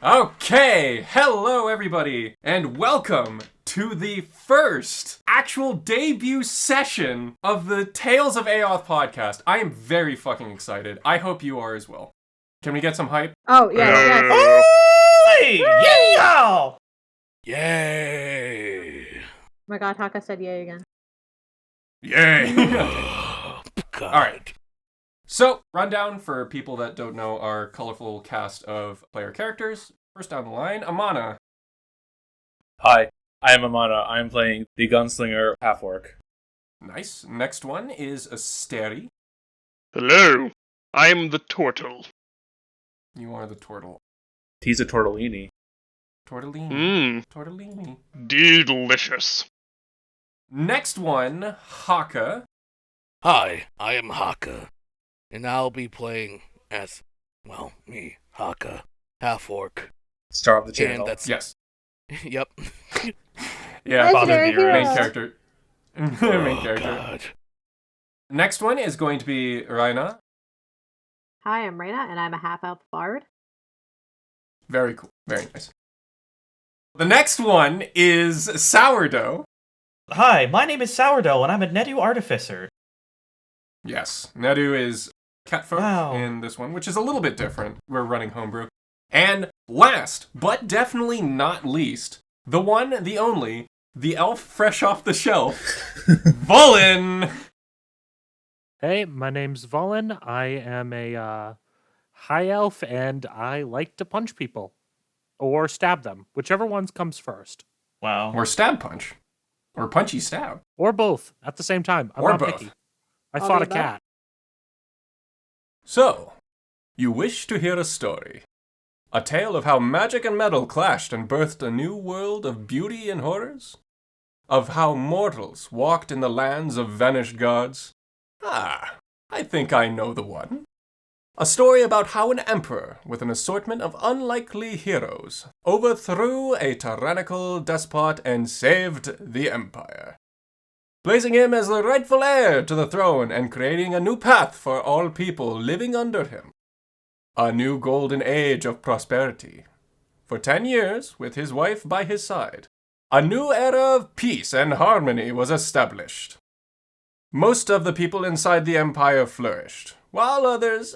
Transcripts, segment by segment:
Okay, hello everybody, and welcome to the first actual debut session of the Tales of Aoth podcast. I am very fucking excited. I hope you are as well. Can we get some hype? Oh, yes. Hey! Yeah! Yay! Oh my god, Haka said yay again. Yay! God. Alright. So, rundown for people that don't know our colorful cast of player characters. First down the line, Amana. Hi, I am Amana. I am playing the gunslinger half-orc. Nice. Next one is Asteri. Hello, I'm the turtle. You are the turtle. He's a tortellini. Tortellini. Tortellini. Delicious. Next one, Haka. Hi, I am Haka, and I'll be playing as, well, me, Haka, half-orc. Star of the channel. And that's... Yes. Yep. Yeah, Legendary main hero. character. Main character. God. Next one is going to be Rayna. Hi, I'm Rayna, and I'm a half-elf bard. Very cool. Very nice. The next one is Sourdough. Hi, my name is Sourdough, and I'm a Nedu Artificer. Yes, Nedu is catfolk Wow. in this one, which is a little bit different. We're running homebrew. And last, but definitely not least, the one, the only, the elf fresh off the shelf, Vulen. Hey, my name's Vulen. I am a high elf, and I like to punch people. Or stab them, whichever one comes first. Wow. Or stab punch. Or punchy stab. Or both, at the same time. I'm Or not both. picky. I All fought the a above. cat. So, you wish to hear a story. A tale of how magic and metal clashed and birthed a new world of beauty and horrors? Of how mortals walked in the lands of vanished gods? Ah, I think I know the one. A story about how an emperor, with an assortment of unlikely heroes, overthrew a tyrannical despot and saved the empire, placing him as the rightful heir to the throne and creating a new path for all people living under him. A new golden age of prosperity. For 10 years, with his wife by his side, a new era of peace and harmony was established. Most of the people inside the empire flourished, while others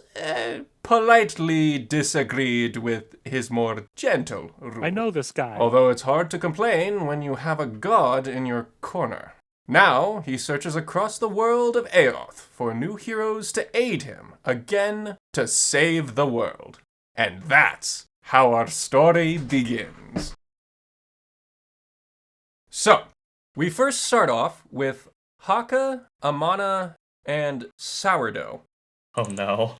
politely disagreed with his more gentle rule. I know this guy. Although it's hard to complain when you have a god in your corner. Now, he searches across the world of Aoth for new heroes to aid him, again, to save the world. And that's how our story begins. So, we first start off with Haka, Amana, and Sourdough, Oh no.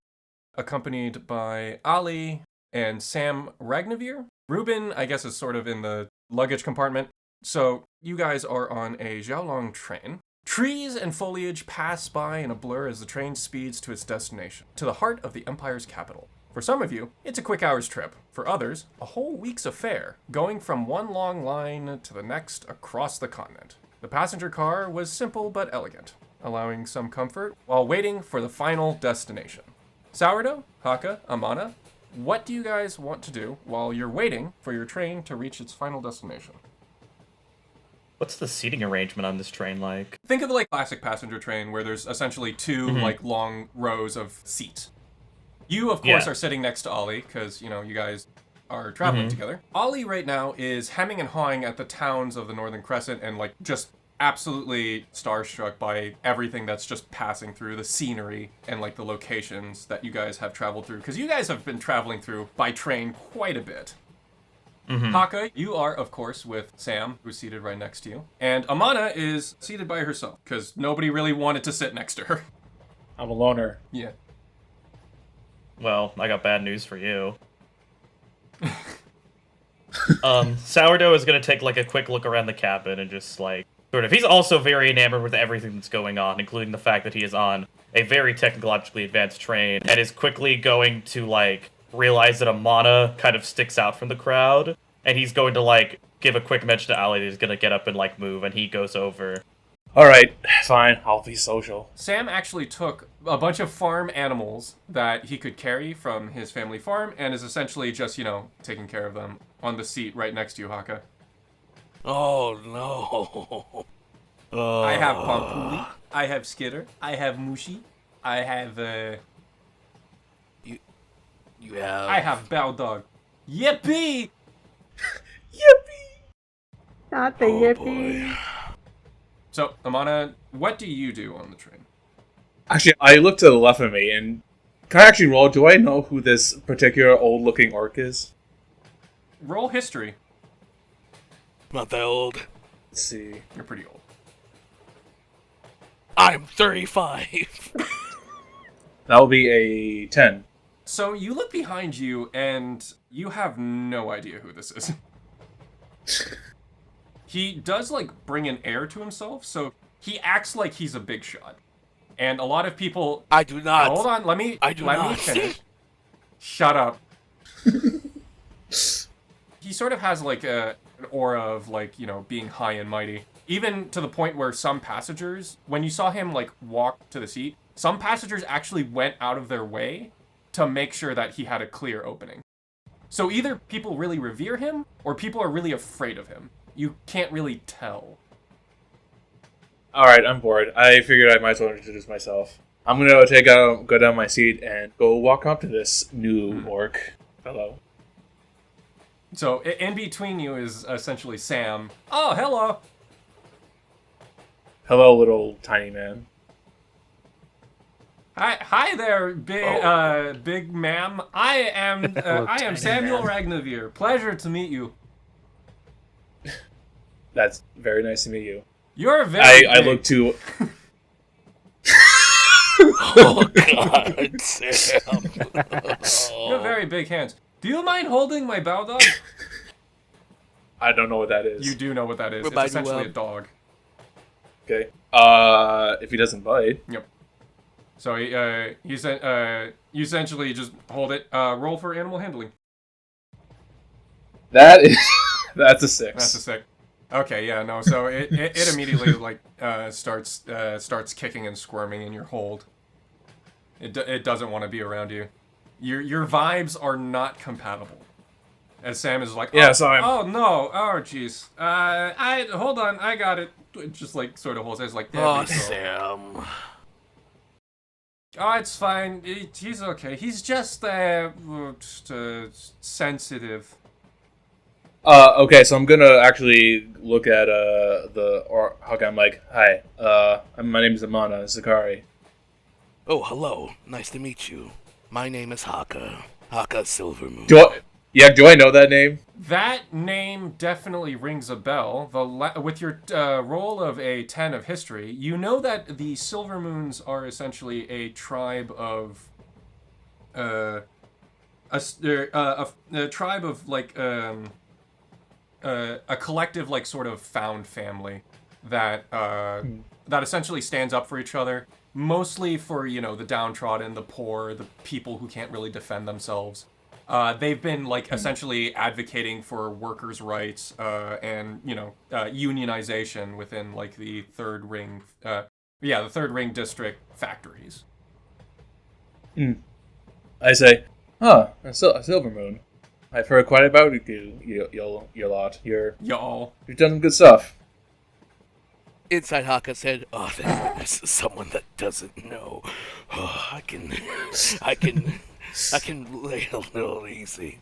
accompanied by Ali and Sam Ragnavir. Ruben, I guess, is sort of in the luggage compartment. So, you guys are on a Xiaolong train. Trees and foliage pass by in a blur as the train speeds to its destination, to the heart of the Empire's capital. For some of you, it's a quick hour's trip. For others, a whole week's affair, going from one long line to the next across the continent. The passenger car was simple but elegant, allowing some comfort while waiting for the final destination. Sourdough, Haka, Amana, what do you guys want to do while you're waiting for your train to reach its final destination? What's the seating arrangement on this train like? Think of it like classic passenger train where there's essentially two like long rows of seats. You, of course, Yeah. are sitting next to Ollie because, you guys are traveling together. Ollie right now is hemming and hawing at the towns of the Northern Crescent and like just absolutely starstruck by everything that's just passing through, the scenery and like the locations that you guys have traveled through, because you guys have been traveling through by train quite a bit. Haka, you are, of course, with Sam, who's seated right next to you. And Amana is seated by herself, because nobody really wanted to sit next to her. I'm a loner. Yeah. Well, I got bad news for you. Sourdough is gonna take like a quick look around the cabin and just like sort of. He's also very enamored with everything that's going on, including the fact that he is on a very technologically advanced train and is quickly going to like realize that Amana kind of sticks out from the crowd, and he's going to like give a quick mention to Ali that he's gonna get up and like move, and he goes over. Alright, fine. I'll be social. Sam actually took a bunch of farm animals that he could carry from his family farm and is essentially just, taking care of them on the seat right next to you, Haka. Oh no. I have Pampuli, I have Skitter, I have Mushi, I have, You have. I have Bow Dog. Yippee! Not the Oh yippee. boy. So, Amana, what do you do on the train? Actually, I look to the left of me, and can I actually roll? Do I know who this particular old-looking orc is? Roll history. Not that old. Let's see. You're pretty old. I'm 35. That will be a 10. So, you look behind you, and you have no idea who this is. He does, bring an air to himself, so he acts like he's a big shot. And a lot of people... I do not. Hold on, let me finish. Shut up. He sort of has, an aura of, being high and mighty. Even to the point where some passengers, when you saw him, walk to the seat, some passengers actually went out of their way to make sure that he had a clear opening. So either people really revere him, or people are really afraid of him. You can't really tell. Alright, I'm bored. I figured I might as well introduce myself. I'm gonna go down my seat and go walk up to this new orc fellow. So in between you is essentially Sam. Oh, hello! Hello, little tiny man. Hi there, big ma'am. I am tiny Samuel man. Ragnavir. Pleasure to meet you. That's very nice to meet you. You're very I big. look to... Oh God, Sam. You have very big hands. Do you mind holding my bow dog? I don't know what that is. You do know what that is. It's Remind me essentially well. a dog. Okay. If he doesn't bite... Yep. So you essentially just hold it. Roll for animal handling. That is... That's a 6. That's a sick. Okay, yeah, no. So it immediately starts kicking and squirming in your hold. It doesn't want to be around you. Your vibes are not compatible. As Sam is like, Yeah, so I'm... oh no, oh jeez. Hold on, I got it. It just sort of holds it. It's like, there Oh, we go. Sam. Oh, it's fine. He's okay. He's just sensitive. Okay, so I'm gonna actually look at Haka. I'm like, hi, my name is Amana Zakari. Oh, hello. Nice to meet you. My name is Haka. Haka Silvermoon. Do I know that name? That name definitely rings a bell. With your roll of a 10 of history, you know that the Silvermoons are essentially a tribe of a tribe of a collective sort of found family that that essentially stands up for each other, mostly for the downtrodden, the poor, the people who can't really defend themselves. They've been essentially advocating for workers' rights and unionization within the third ring, the third ring district factories. I say, a Silvermoon. I've heard quite about you lot. Y'all. You've done some good stuff. Inside Haka's head, oh, thank goodness, someone that doesn't know. Oh, I can lay a little easy.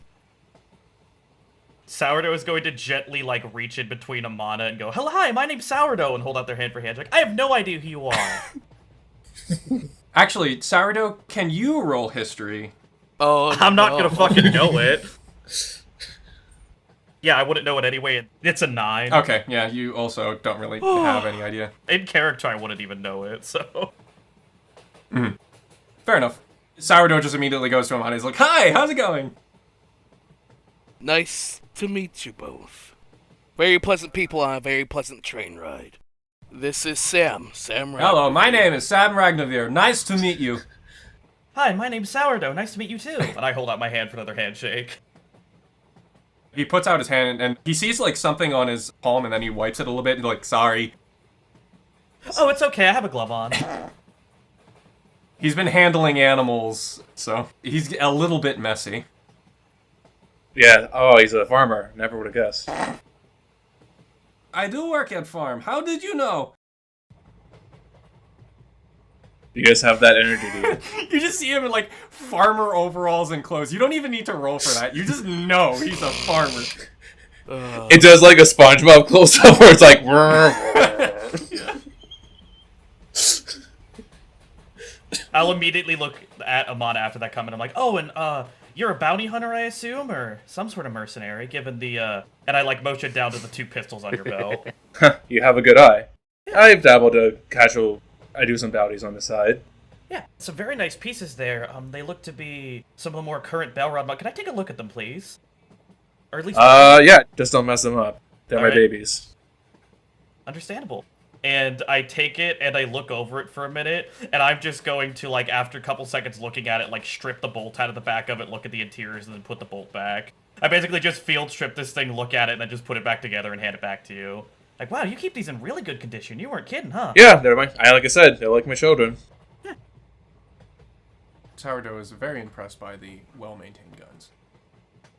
Sourdough is going to gently reach in between Amana and go, "Hello, hi, my name's Sourdough," and hold out their hand for handshake. I have no idea who you are. Actually, Sourdough, can you roll history? Oh, I'm not no. gonna fucking know it. Yeah, I wouldn't know it anyway. It's a 9. Okay, yeah, you also don't really have any idea. In character, I wouldn't even know it, so... Fair enough. Sourdough just immediately goes to him and he's like, hi, how's it going? Nice to meet you both. Very pleasant people on a very pleasant train ride. This is Sam. Sam Ragnavir. Hello, my name is Sam Ragnavir. Nice to meet you. Hi, my name's Sourdough. Nice to meet you, too. And I hold out my hand for another handshake. He puts out his hand and he sees something on his palm and then he wipes it a little bit and sorry. Oh, it's okay. I have a glove on. He's been handling animals, so he's a little bit messy. Yeah. Oh, he's a farmer. Never would have guessed. I do work at farm. How did you know? You guys have that energy, dude. You just see him in like farmer overalls and clothes. You don't even need to roll for that. You just know he's a farmer. It does like a SpongeBob close-up where it's like... Yeah. I'll immediately look at Amana after that comment. I'm like, oh, and you're a bounty hunter, I assume, or some sort of mercenary, given the and I like motion down to the 2 pistols on your belt. You have a good eye. I've dabbled a casual... I do some bounties on the side. Yeah, some very nice pieces there. They look to be some of the more current Belrod mod. Can I take a look at them, please? Or at least... Yeah, just don't mess them up. They're my babies. Understandable. And I take it and I look over it for a minute, and I'm just going to, like, after a couple seconds looking at it, like, strip the bolt out of the back of it, look at the interiors, and then put the bolt back. I basically just field strip this thing, look at it, and then just put it back together and hand it back to you. Like, wow, you keep these in really good condition. You weren't kidding, huh? Yeah, they're like I said, they're like my children. Yeah. Sourdough is very impressed by the well-maintained guns.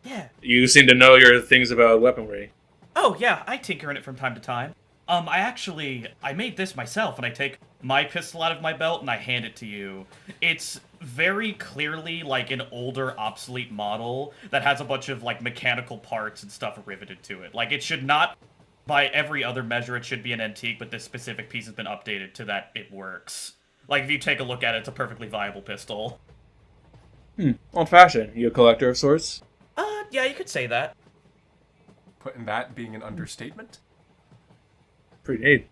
Yeah. You seem to know your things about weaponry. Oh, yeah, I tinker in it from time to time. I made this myself, and I take my pistol out of my belt and I hand it to you. It's very clearly, like, an older, obsolete model that has a bunch of, like, mechanical parts and stuff riveted to it. Like, it should not... By every other measure, it should be an antique, but this specific piece has been updated to that it works. Like, if you take a look at it, it's a perfectly viable pistol. Old-fashioned. You a collector of sorts? Yeah, you could say that. Putting that being an understatement. Pretty neat.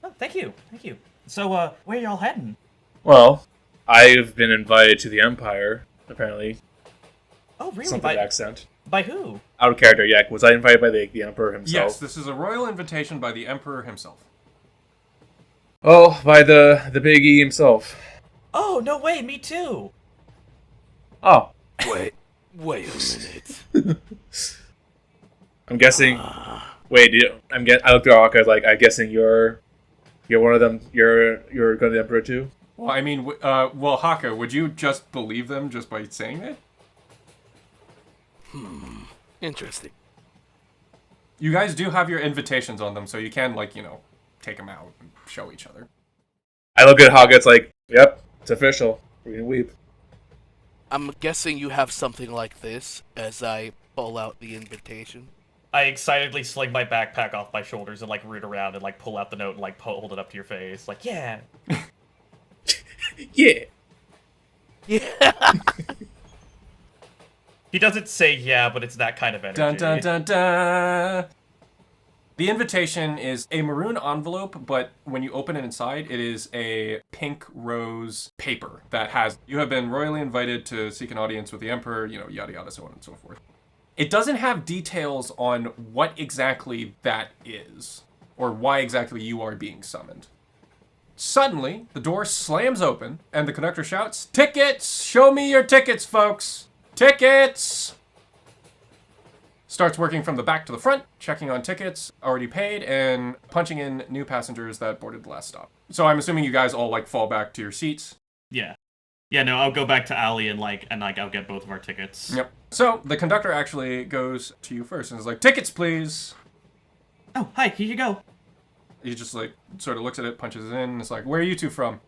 Oh, thank you. Thank you. So, where y'all heading? Well, I've been invited to the Empire, apparently. Oh, really? Something accent. By who? Out of character, yeah. Was I invited by the Emperor himself? Yes, this is a royal invitation by the Emperor himself. Oh, by the Big E himself. Oh, no way, me too! Oh. Wait a minute. I'm guessing... Wait, I looked at Haka like, I'm guessing you're one of them, you're going to the Emperor too? Well, I mean, Haka, would you just believe them just by saying it? Interesting. You guys do have your invitations on them, so you can, like, take them out and show each other. I look at Haka, it's like, yep, it's official. We can weep. I'm guessing you have something like this as I pull out the invitation. I excitedly sling my backpack off my shoulders and, like, root around and, like, pull out the note and, like, hold it up to your face. Like, yeah. Yeah. Yeah. He doesn't say yeah, but it's that kind of energy. Dun dun dun dun! The invitation is a maroon envelope, but when you open it inside, it is a pink rose paper that has, you have been royally invited to seek an audience with the Emperor, yada yada, so on and so forth. It doesn't have details on what exactly that is, or why exactly you are being summoned. Suddenly, the door slams open, and the conductor shouts, "Tickets! Show me your tickets, folks! Tickets!" Starts working from the back to the front, checking on tickets already paid, and punching in new passengers that boarded the last stop. So I'm assuming you guys all, fall back to your seats. Yeah. Yeah, no, I'll go back to Ali and I'll get both of our tickets. Yep. So the conductor actually goes to you first and is like, "Tickets, please." Oh, hi, here you go. He just, sort of looks at it, punches it in, and is like, "Where are you two from?"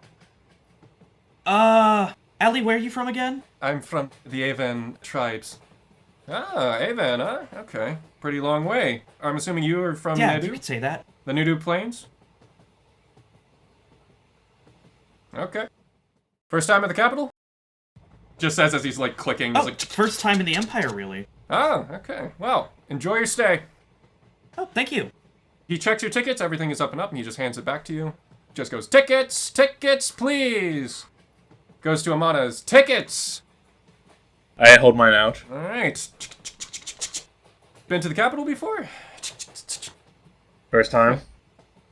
Ali, where are you from again? "I'm from the Aven tribes." "Ah, Aven, huh? Okay. Pretty long way. I'm assuming you are from Yeah, Nudu? you could say that. The Nudu Plains? Okay. First time at the capital?" Just says as he's, clicking. Oh, He's first time in the Empire, really. "Oh, okay. Well, enjoy your stay." Oh, thank you. He checks your tickets, everything is up and up, and he just hands it back to you. Just goes, "Tickets! Tickets, please!" Goes to Amana's, "Tickets!" I hold mine out. Alright. Been to the capital before? First time.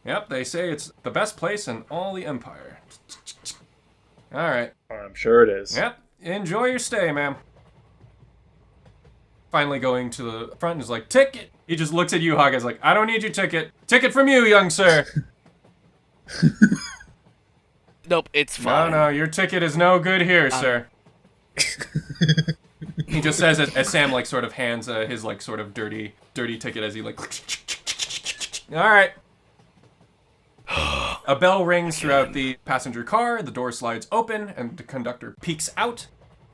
Yep, they say it's the best place in all the Empire. Alright. I'm sure it is. Yep. Enjoy your stay, ma'am. Finally going to the front and is like, "Ticket!" He just looks at you, Haka's like, "I don't need your ticket. Ticket from you, young sir." Nope, it's No, fine. no, your ticket is no good here, sir. He just says as Sam like sort of hands his like sort of dirty ticket as he like. All right. A bell rings throughout the passenger car. The door slides open, and the conductor peeks out.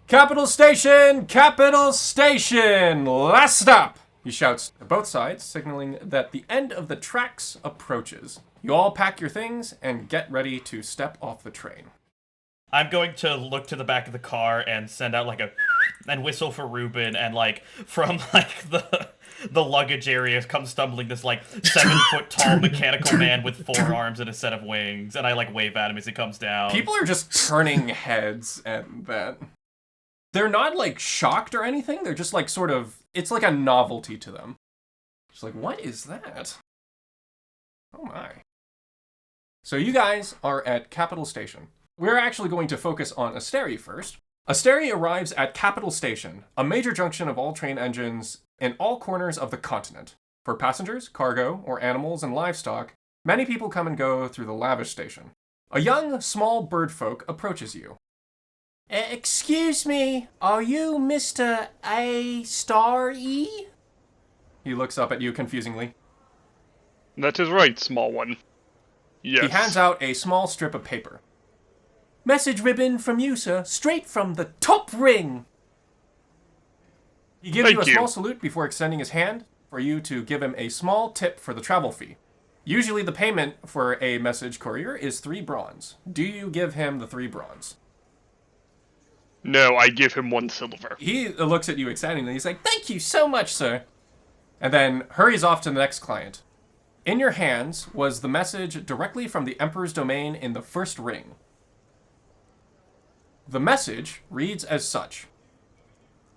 Capital Station! Capital Station! Last stop! He shouts to both sides, signaling that the end of the tracks approaches. You all pack your things and get ready to step off the train. I'm going to look to the back of the car and send out like a and whistle for Ruben, and like from like the luggage area comes stumbling this like 7-foot tall mechanical man with 4 arms and a set of wings, and I like wave at him as he comes down. People are just turning heads at that. They're not like shocked or anything. They're just like sort of, it's like a novelty to them. It's like, what is that? Oh my. So you guys are at Capital Station. We're actually going to focus on Asteri first. Asteri arrives at Capital Station, a major junction of all train engines in all corners of the continent. For passengers, cargo, or animals and livestock, many people come and go through the lavish station. A young, small bird folk approaches you. Excuse me, are you Mr. Asteri? He looks up at you confusingly. That is right, small one. Yes. He hands out a small strip of paper. Message ribbon from you, sir, straight from the top ring. He gives you a small salute before extending his hand for you to give him a small tip for the travel fee. Usually the payment for a message courier is 3 bronze. Do you give him the 3 bronze? No, I give him 1 silver. He looks at you excitedly. He's like, thank you so much, sir. And then hurries off to the next client. In your hands was the message directly from the Emperor's domain in the first ring. The message reads as such.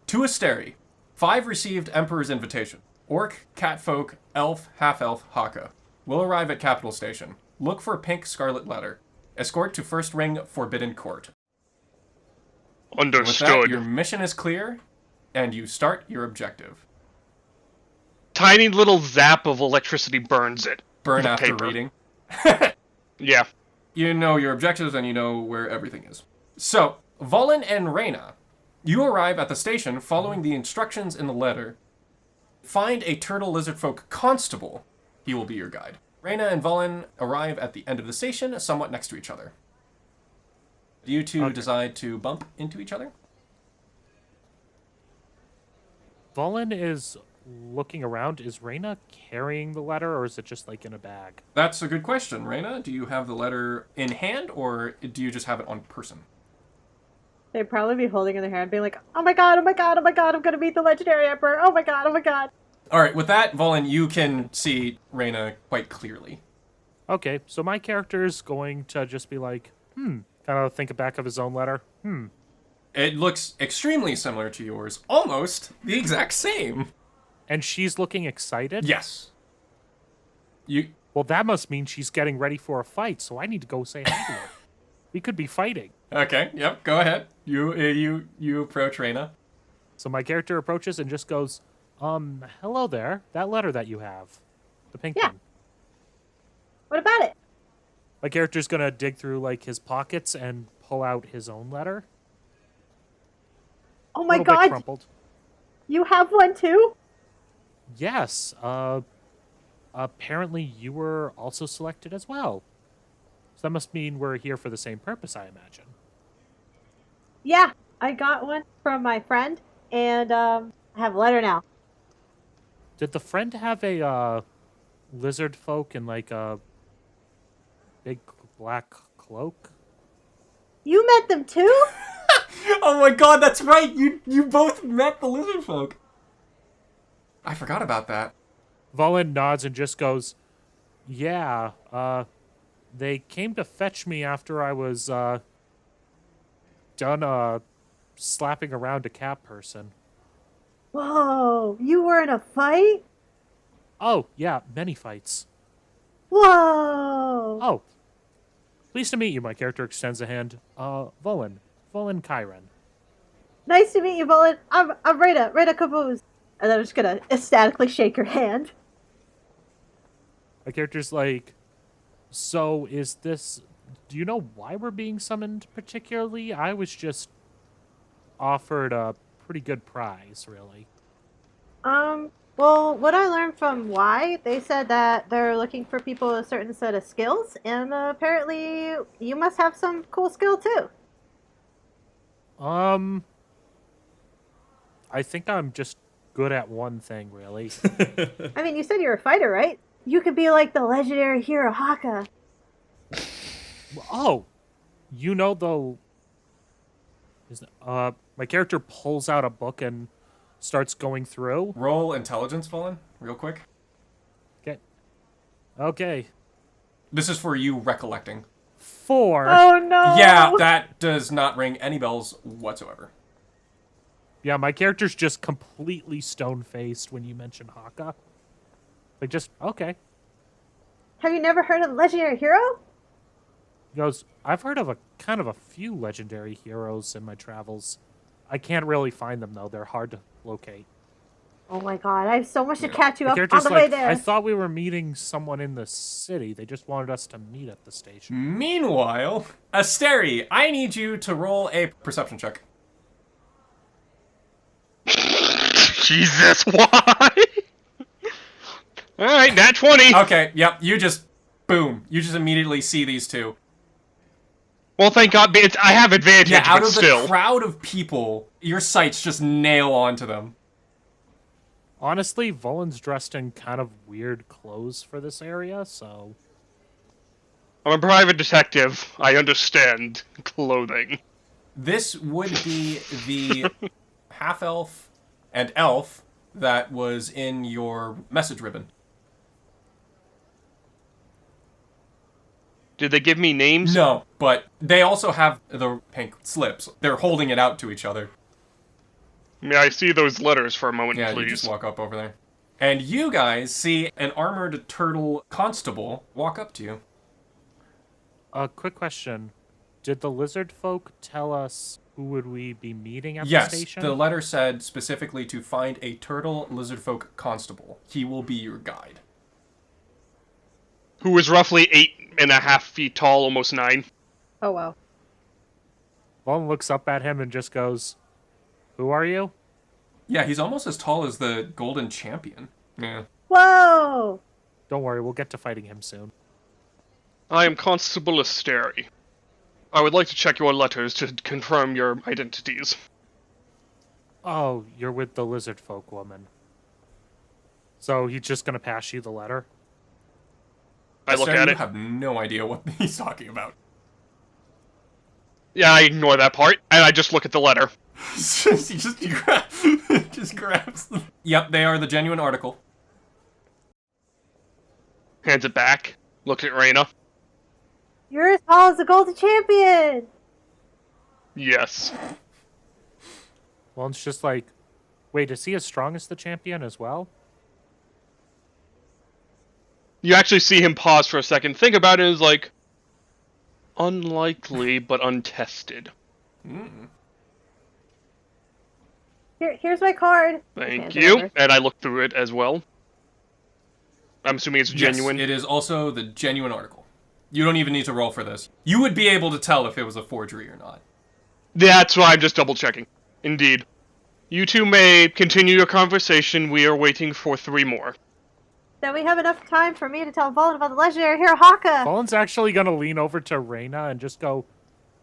To Asteri, 5 received Emperor's invitation. Orc, catfolk, elf, half-elf, Haka. Will arrive at Capital Station. Look for pink scarlet letter. Escort to first ring Forbidden Court. Understood. With that, your mission is clear, and you start your objective. Tiny little zap of electricity burns it. Burn The after paper. reading. Yeah. You know your objectives, and you know where everything is. So, Vulen and Rayna, you arrive at the station following the instructions in the letter. Find a turtle lizardfolk constable. He will be your guide. Rayna and Vulen arrive at the end of the station, somewhat next to each other. Do you two decide to bump into each other? Vulen is looking around. Is Rayna carrying the letter, or is it just like in a bag? That's a good question. Rayna, do you have the letter in hand, or do you just have it on person? They'd probably be holding in their hand, being like, oh my god, oh my god, oh my god, I'm gonna meet the legendary emperor, oh my god, oh my god. Alright, with that, Vulen, you can see Rayna quite clearly. Okay, so my character is going to just be like, kind of think back of his own letter. It looks extremely similar to yours, almost the exact same. And she's looking excited? Yes. Well, that must mean she's getting ready for a fight, so I need to go say hi to her. We could be fighting. Okay, yep, go ahead. You approach Rayna. So my character approaches and just goes, hello there. That letter that you have. The pink one. What about it? My character's gonna dig through, like, his pockets and pull out his own letter. Oh my Little bit god, crumpled. you have one too? Yes, apparently you were also selected as well. So that must mean we're here for the same purpose, I imagine. Yeah, I got one from my friend, and I have a letter now. Did the friend have a lizard folk in like a big black cloak? You met them too? Oh my god, that's right! You both met the lizard folk. I forgot about that. Vulen nods and just goes, yeah, they came to fetch me after I was done slapping around a cat person. Whoa, you were in a fight? Oh, yeah, many fights. Whoa! Oh, pleased to meet you. My character extends a hand. Vulen Kyron. Nice to meet you, Vulen. I'm Rayna Caboose. And I'm just gonna ecstatically shake your hand. My character's like, So is this... Do you know why we're being summoned particularly? I was just offered a pretty good prize, really. Well, what I learned from Y, they said that they're looking for people with a certain set of skills, and apparently you must have some cool skill too. I think I'm just good at one thing, really. I mean, you said you're a fighter, right? You could be like the legendary hero Haka. Oh, you know the... my character pulls out a book and starts going through. Roll intelligence, Vulen, real quick. Okay. This is for you recollecting. 4. Oh no! Yeah, that does not ring any bells whatsoever. Yeah, my character's just completely stone-faced when you mention Haka. Like, just, okay. Have you never heard of the legendary hero? He goes, I've heard of a few legendary heroes in my travels. I can't really find them, though. They're hard to locate. Oh my god, I have so much to catch you The up on character's the way like, there. I thought we were meeting someone in the city. They just wanted us to meet at the station. Meanwhile, Asteri, I need you to roll a perception check. Jesus, why? Alright, nat 20. Okay, yep, you just immediately see these two. Well, thank God, I have advantage, Yeah, out but of still. the crowd of people, your sights just nail onto them. Honestly, Vulen's dressed in kind of weird clothes for this area, so... I'm a private detective. I understand clothing. This would be the half-elf and elf that was in your message ribbon. Did they give me names? No, but they also have the pink slips. They're holding it out to each other. May I see those letters for a moment, Yeah, please? you just walk up over there. And you guys see an armored turtle constable walk up to you. Quick question. Did the lizard folk tell us who would we be meeting at the Yes, station? the letter said specifically to find a turtle lizard folk constable. He will be your guide. Who is roughly 8.5 feet tall, almost 9. Oh wow. Vulen looks up at him and just goes, "Who are you?" Yeah, he's almost as tall as the golden champion. Yeah. Whoa! Don't worry, we'll get to fighting him soon. I am Constable Asteri. I would like to check your letters to confirm your identities. Oh, you're with the lizard folk woman. So he's just gonna pass you the letter? I look Asteri, at you it. have no idea what he's talking about. Yeah, I ignore that part, and I just look at the letter. he just grabs them. Yep, they are the genuine article. Hands it back. Look at Rayna. You're as tall as the golden champion! Yes. Well, it's just like, wait, is he as strong as the champion as well? You actually see him pause for a second, think about it, and is like, unlikely, but untested. Here's my card. Thank Hands it you. over. And I look through it as well. I'm assuming it's genuine. Yes, it is also the genuine article. You don't even need to roll for this. You would be able to tell if it was a forgery or not. That's why I'm just double checking. Indeed. You two may continue your conversation. We are waiting for 3 more. Then we have enough time for me to tell Vulen about the legendary hero Haka. Vulen's actually gonna lean over to Rayna and just go,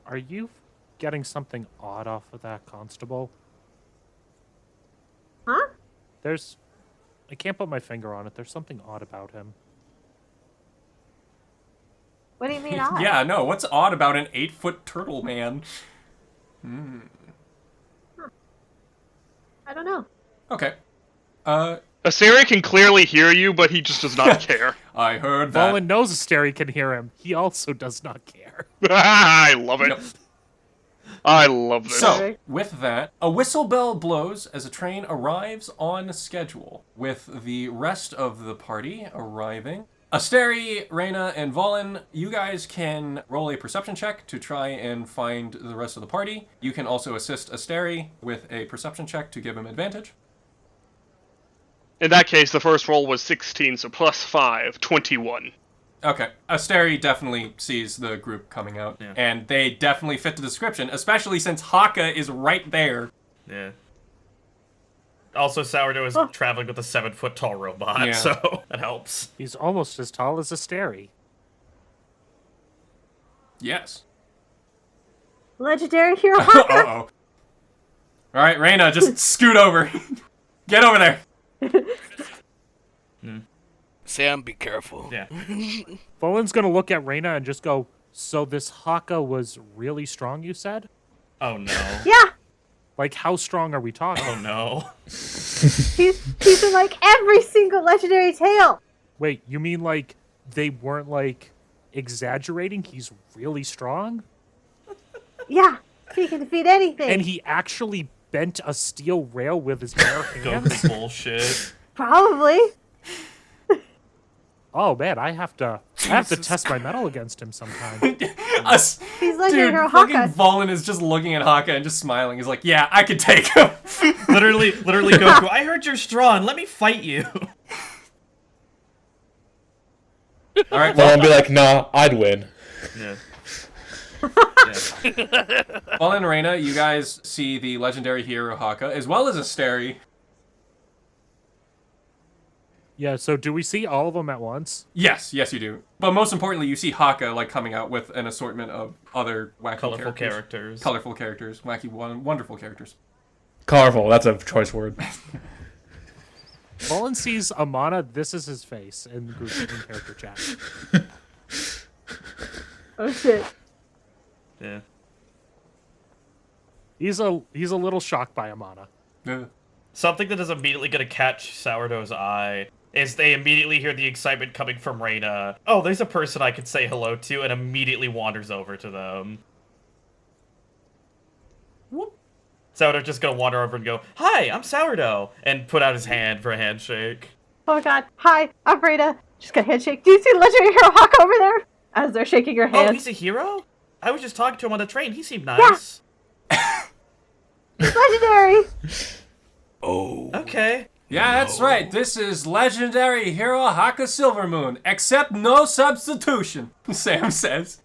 "Are you getting something odd off of that constable?" Huh? I can't put my finger on it. There's something odd about him. What do you mean odd? Yeah, no, what's odd about an 8-foot turtle man? I don't know. Okay. Asteri can clearly hear you, but he just does not care. I heard that. Vulen knows Asteri can hear him. He also does not care. I love it. Yep. I love this. So, with that, a whistle bell blows as a train arrives on schedule, with the rest of the party arriving. Asteri, Rayna, and Vulen, you guys can roll a perception check to try and find the rest of the party. You can also assist Asteri with a perception check to give him advantage. In that case, the first roll was 16, so plus 5, 21. Okay. Asteri definitely sees the group coming out, and they definitely fit the description, especially since Haka is right there. Yeah. Also, Sourdough is traveling with a 7-foot-tall robot, so that helps. He's almost as tall as Asteri. Yes. Legendary hero Haka. Uh-oh. All right, Rayna, just scoot over. Get over there. Sam, be careful. Yeah. Vulen's gonna look at Rayna and just go, so this Haka was really strong, you said? Oh, no. Yeah, Like, how strong are we talking? Oh, no. he's in like every single legendary tale. Wait, you mean like they weren't like exaggerating? He's really strong? Yeah, he can defeat anything. And he actually bent a steel rail with his bare Go hands? big bullshit. Probably. Oh man, I have to Jesus test my metal against him sometime. He's legendary Dude, hero fucking Haka. Vulen is just looking at Haka and just smiling. He's like, yeah, I could take him. literally Goku, I heard you're strong, let me fight you. All right, Well, I'll be like, nah, I'd win. Yeah. Vulen and Rayna, you guys see the legendary hero Haka, as well as Asteri. Yeah, so do we see all of them at once? Yes, you do. But most importantly, you see Haka like coming out with an assortment of other wacky Colorful characters. characters. Colorful characters. Wacky, wonderful characters. Colorful, that's a choice word. Vulen sees Amana, this is his face in group in character chat. Oh shit. Yeah. He's a little shocked by Amana. Something that is immediately going to catch Sourdough's eye is they immediately hear the excitement coming from Rayna. Oh, there's a person I could say hello to, and immediately wanders over to them. Whoop. Sourdough's just going to wander over and go, "Hi, I'm Sourdough," and put out his hand for a handshake. Oh god. Hi, I'm Rayna. Just got a handshake. Do you see legendary hero Haka over there? As they're shaking your Oh, hands. he's a hero? I was just talking to him on the train. He seemed nice. He's legendary. Oh. Okay. Yeah, that's right. This is legendary hero Haka Silvermoon, except no substitution, Sam says.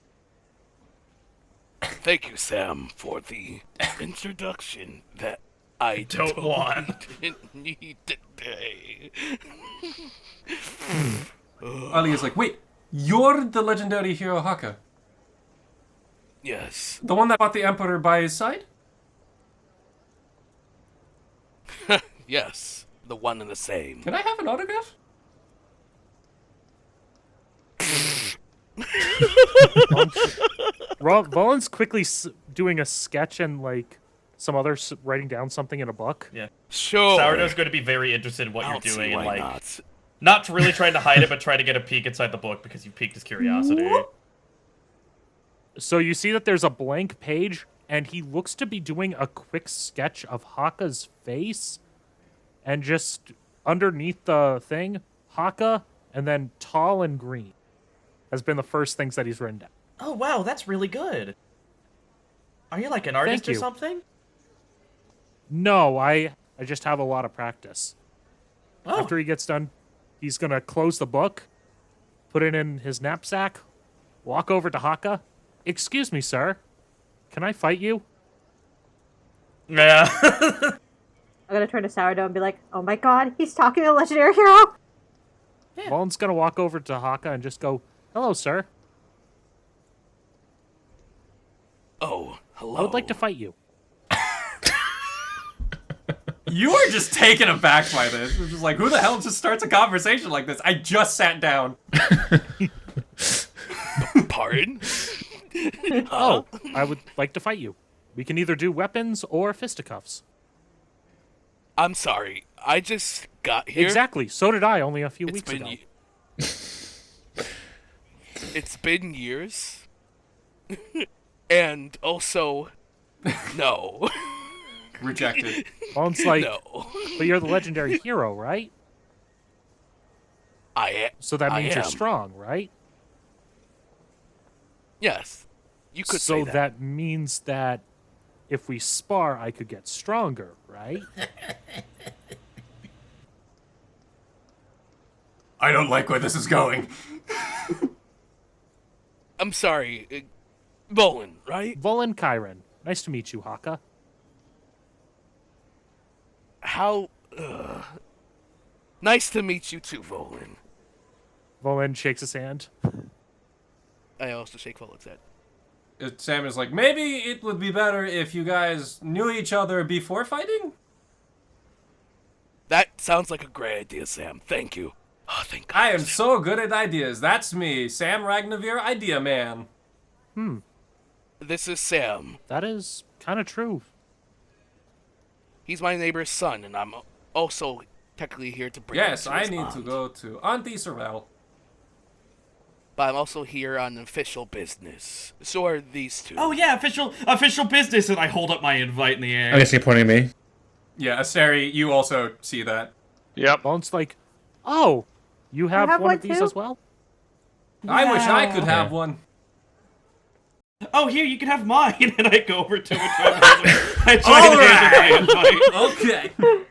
Thank you, Sam, for the introduction that I Don't want. didn't need today. Ali is like, wait, you're the legendary hero Haka? Yes. The one that fought the Emperor by his side? Yes. The one and the same. Can I have an autograph? Vulen's quickly doing a sketch and like some other writing down something in a book. Yeah. Sure. Sourdough's going to be very interested in what I'll you're see doing, and why like, not. not really trying to hide it, but trying to get a peek inside the book because you piqued his curiosity. So you see that there's a blank page, and he looks to be doing a quick sketch of Haka's face, and just underneath the thing, Haka, and then tall and green has been the first things that he's written down. Oh, wow, that's really good. Are you like an artist or you. something? No, I just have a lot of practice. Oh, After he gets done, he's going to close the book, put it in his knapsack, walk over to Haka. Excuse me, sir. Can I fight you? yeah. I'm gonna turn to Sourdough and be like, oh my god, he's talking to a legendary hero. Vulen's going to walk over to Haka and just go, hello, sir. Oh, hello. I would like to fight you. You are just taken aback by this. It's just like, who the hell just starts a conversation like this? I just sat down. Pardon? Oh, I would like to fight you. We can either do weapons or fisticuffs. I'm sorry. I just got here. Exactly. So did I only a few It's weeks been ago. It's been years. And also, no. Rejected. Vulen's like, No. but you're the legendary hero, right? I am. So that I means you're am. strong, right? Yes. You could So say that means that if we spar, I could get stronger, right? I don't like where this is going. I'm sorry. Vulen, right? Vulen Kyron. Nice to meet you, Haka. How... Nice to meet you too, Vulen. Vulen shakes his hand. I also shake Vulen's hand. Sam is like, maybe it would be better if you guys knew each other before fighting? That sounds like a great idea, Sam. Thank you. Oh, thank God. I am so good at ideas. That's me, Sam Ragnavir, Idea Man. This is Sam. That is kind of true. He's my neighbor's son, and I'm also technically here to bring Yes, him to I his need aunt. to go to Auntie Sorrel. But I'm also here on official business. So are these two. Oh yeah, official business, and I hold up my invite in the air. I guess you're pointing at me. Yeah, Asteri, you also see that. Yep. Vulen's like, oh, you have have one one of these too? as well? I wish I could have Yeah. one. Oh, here, you can have mine, and I go over to it. I try to hand him my invite. Okay.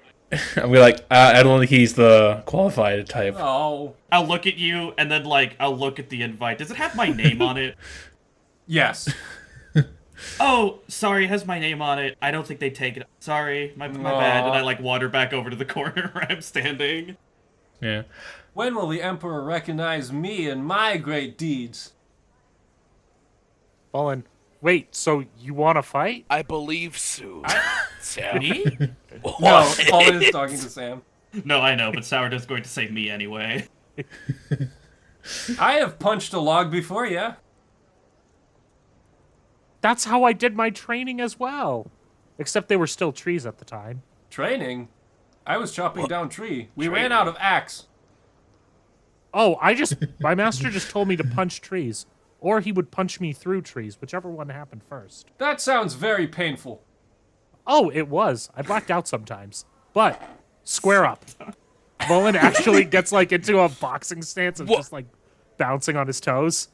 I'm like, I don't think he's the qualified type. Oh. I'll look at you, and then, like, I'll look at the invite. Does it have my name on it? Yes. Oh, sorry, it has my name on it. I don't think they take it. Sorry, my bad. And I, like, wander back over to the corner where I'm standing. Yeah. When will the Emperor recognize me and my great deeds? Vulen, wait, so you want to fight? I believe so. Sam. Me? No, Paul is talking to Sam. No, I know, but Sourdough's going to say me anyway. I have punched a log before, yeah. That's how I did my training as well. Except they were still trees at the time. Training? I was chopping down tree. We ran out of axe. Oh, my master just told me to punch trees. Or he would punch me through trees, whichever one happened first. That sounds very painful. Oh, it was. I blacked out sometimes. But, square up. Vulen actually gets, like, into a boxing stance and just, like, bouncing on his toes.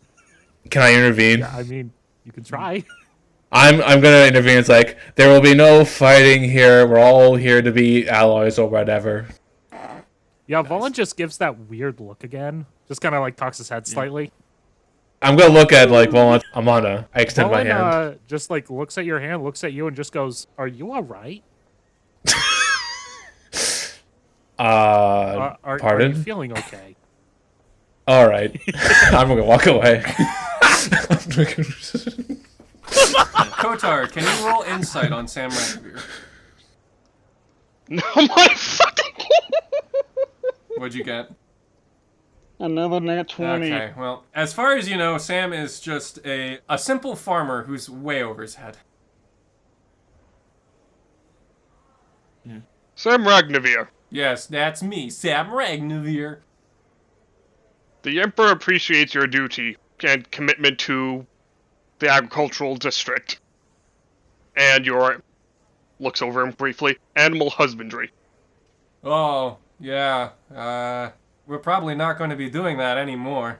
Can I intervene? I mean, you can try. I'm gonna intervene. It's like, there will be no fighting here. We're all here to be allies or whatever. Yeah, Vulen just gives that weird look again. Just kind of, like, cocks his head slightly. I'm gonna look at, like, Amana. I extend my hand. Just, like, looks at your hand, looks at you, and just goes, are you alright? Are Pardon? you feeling okay? Alright. I'm gonna walk away. Kotar, can you roll insight on Sam Ragnavir? No, my fucking. What'd you get? Another nat 20. Okay, well, as far as you know, Sam is just a simple farmer who's way over his head. Sam Ragnavir. Yes, that's me, Sam Ragnavir. The Emperor appreciates your duty and commitment to the agricultural district. And your, looks over him briefly, animal husbandry. Oh, yeah, we're probably not going to be doing that anymore.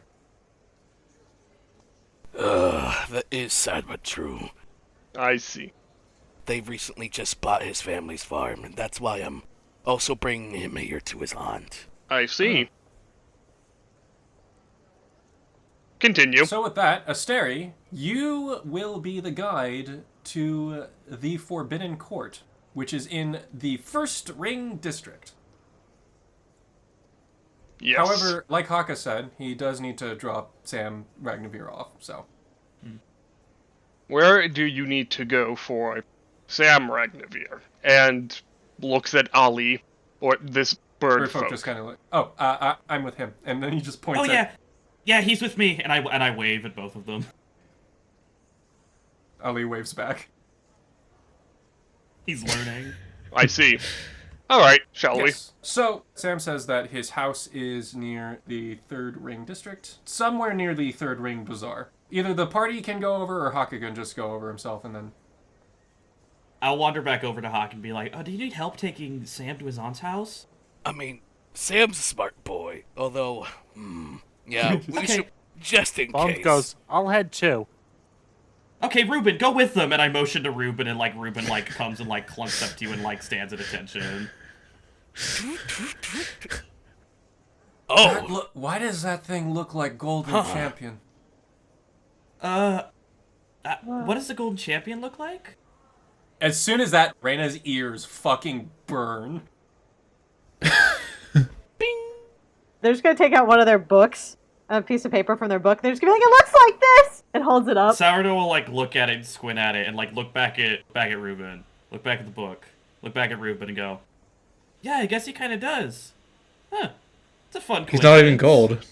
That is sad but true. I see. They've recently just bought his family's farm, and that's why I'm also bringing him here to his aunt. I see. Continue. So with that, Asteri, you will be the guide to the Forbidden Court, which is in the First Ring District. Yes. However, like Haka said, he does need to drop Sam Ragnavir off, so. Where do you need to go for Sam Ragnavir? And looks at Ali, or this bird folk. Just kind of like, I'm with him. And then he just points Oh at... yeah, yeah, he's with me, and I wave at both of them. Ali waves back. He's learning. I see. Alright, shall we? Yes. So, Sam says that his house is near the Third Ring District, somewhere near the Third Ring Bazaar. Either the party can go over, or Haka can just go over himself, and then... I'll wander back over to Hawk and be like, "Oh, do you need help taking Sam to his aunt's house?" I mean, Sam's a smart boy, although, yeah, we Okay. should, just in Bond case. goes, I'll head too. Okay, Ruben, go with them. And I motion to Ruben, and like Ruben like comes and like clunks up to you and like stands at attention. Oh, Why does that thing look like Golden Champion? What does the golden champion look like? As soon as that, Rayna's ears fucking burn. They're just gonna take out one of their books, a piece of paper from their book. They're just gonna be like, "It looks like this," and holds it up. Sourdough will like look at it and squint at it and like look back at Ruben, look back at the book, look back at Ruben and go, "Yeah, I guess he kind of does. Huh? It's a fun. He's not even gold.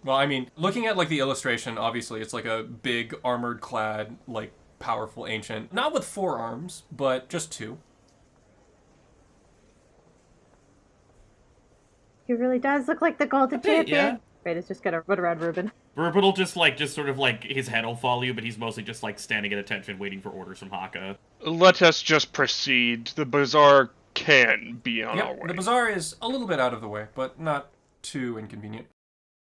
Well, I mean, looking at like the illustration, obviously it's like a big armored clad, like powerful ancient, not with 4 arms, but just 2. He really does look like the golden champion. Yeah. Right, it's just gonna run around Ruben. Ruben will just sort of like his head will follow you, but he's mostly just like standing at attention, waiting for orders from Haka. Let us just proceed. The bazaar can be on our way. The bazaar is a little bit out of the way, but not too inconvenient.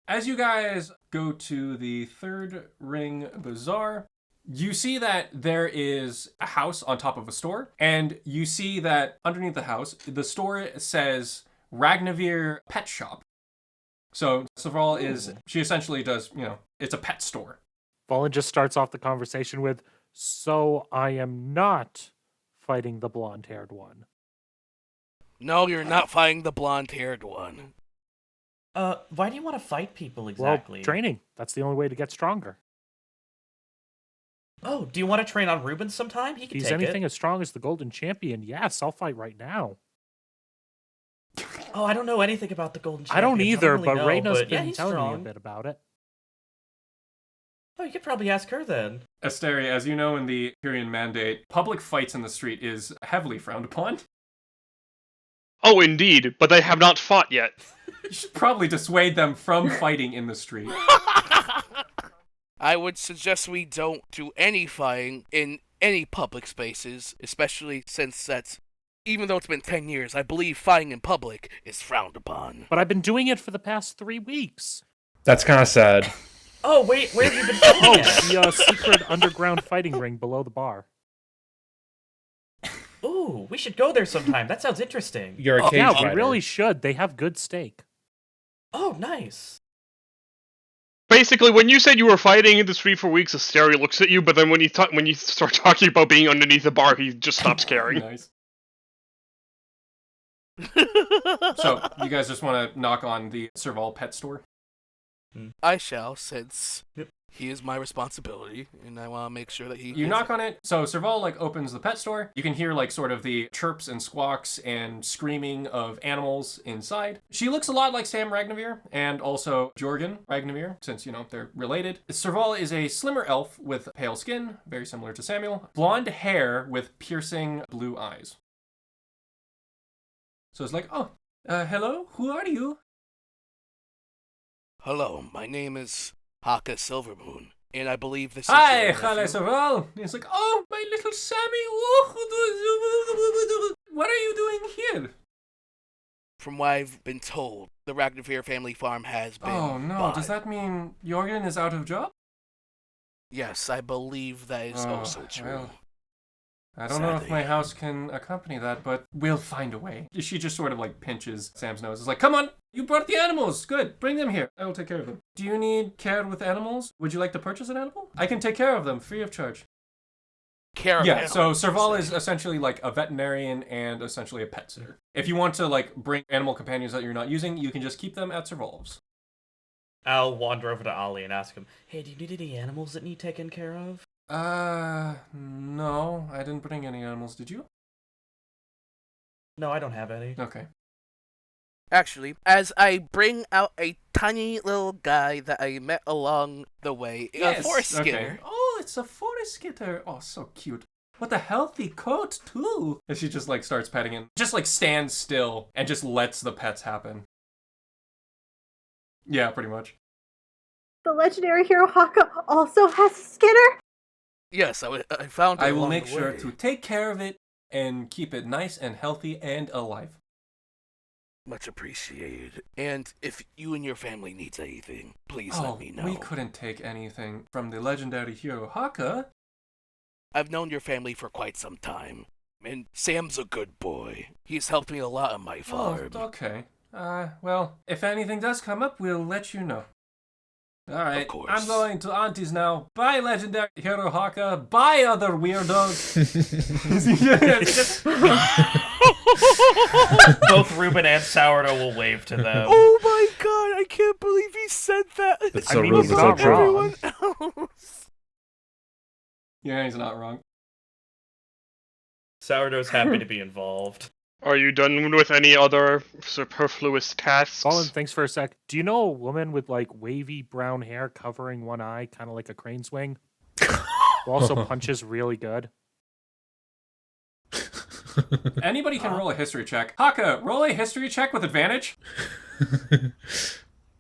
As you guys go to the third ring bazaar, you see that there is a house on top of a store, and you see that underneath the house, the store says Ragnavir Pet Shop. So Savral she essentially does, it's a pet store. Vulen just starts off the conversation with, "So I am not fighting the blonde-haired one." No, you're not fighting the blonde-haired one. Why do you want to fight people exactly? Well, training. That's the only way to get stronger. Oh, do you want to train on Ruben sometime? He If can he's take anything it. as strong as the Golden Champion, yes, I'll fight right now. Oh, I don't know anything about the golden champion. I don't either, really but know, Rayna's but yeah, been he's telling me a strong. bit about it. Oh, you could probably ask her then. Asteri, as you know in the Imperial Mandate, public fights in the street is heavily frowned upon. Oh, indeed, but they have not fought yet. You should probably dissuade them from fighting in the street. I would suggest we don't do any fighting in any public spaces, especially since that's, even though it's been 10 years, I believe fighting in public is frowned upon. But I've been doing it for the past 3 weeks. That's kind of sad. Oh, wait, where have you been fighting Oh, at? the secret underground fighting ring below the bar. Ooh, we should go there sometime. That sounds interesting. You're a cage Yeah, fighter. we really should. They have good steak. Oh, nice. Basically, when you said you were fighting in the street for weeks, Asteri looks at you, but then when you start talking about being underneath the bar, he just stops caring. Nice. So, you guys just want to knock on the Serval pet store? I shall, since he is my responsibility, and I want to make sure that he... You knock on it, so Serval, opens the pet store. You can hear, sort of the chirps and squawks and screaming of animals inside. She looks a lot like Sam Ragnavir, and also Jorgen Ragnavir, since, they're related. Serval is a slimmer elf with pale skin, very similar to Samuel. Blonde hair with piercing blue eyes. So it's like, hello? Who are you? Hello, my name is Haka Silvermoon, and I believe this is Hi, your hello, nephew. Serval. It's like, oh, my little Sammy. Oh, what are you doing here? From what I've been told, the Ragnavir family farm has been Oh, no. bought. Does that mean Jorgen is out of job? Yes, I believe that is also true. Well, I don't know if Sadly. my house can accompany that, but we'll find a way. She just sort of pinches Sam's nose. It's like, come on, you brought the animals. Good, bring them here. I will take care of them. Do you need care with animals? Would you like to purchase an animal? I can take care of them free of charge. Caravan. So Serval is essentially a veterinarian and essentially a pet sitter. If you want to bring animal companions that you're not using, you can just keep them at Serval's. I'll wander over to Ollie and ask him, "Hey, do you need any animals that need taken care of?" No, I didn't bring any animals. Did you? No, I don't have any. Okay. Actually, as I bring out a tiny little guy that I met along the way, a forest skitter. Okay. Oh, it's a forest skitter. Oh, so cute. What a healthy coat, too. And she just starts petting him. Just stands still and just lets the pets happen. Yeah, pretty much. The legendary hero Haka also has a skitter. Yes, I found it I will along make the sure way. to take care of it and keep it nice and healthy and alive. Much appreciated. And if you and your family needs anything, please let me know. We couldn't take anything from the legendary hero Haka. I've known your family for quite some time, and Sam's a good boy. He's helped me a lot on my farm. Oh, okay. Well, if anything does come up, we'll let you know. Alright, course. I'm going to aunties now. Bye, legendary hero Haka. Bye, other weirdos. Both Ruben and Sourdough will wave to them. Oh my god, I can't believe he said that. That's so mean, rude, he's but so not true. wrong. Everyone else. Yeah, he's not wrong. Sourdough's happy to be involved. Are you done with any other superfluous tasks? Colin, thanks for a sec. Do you know a woman with like wavy brown hair covering one eye, kind of like a crane's wing? Who also punches really good. Anybody can roll a history check. Haka, roll a history check with advantage.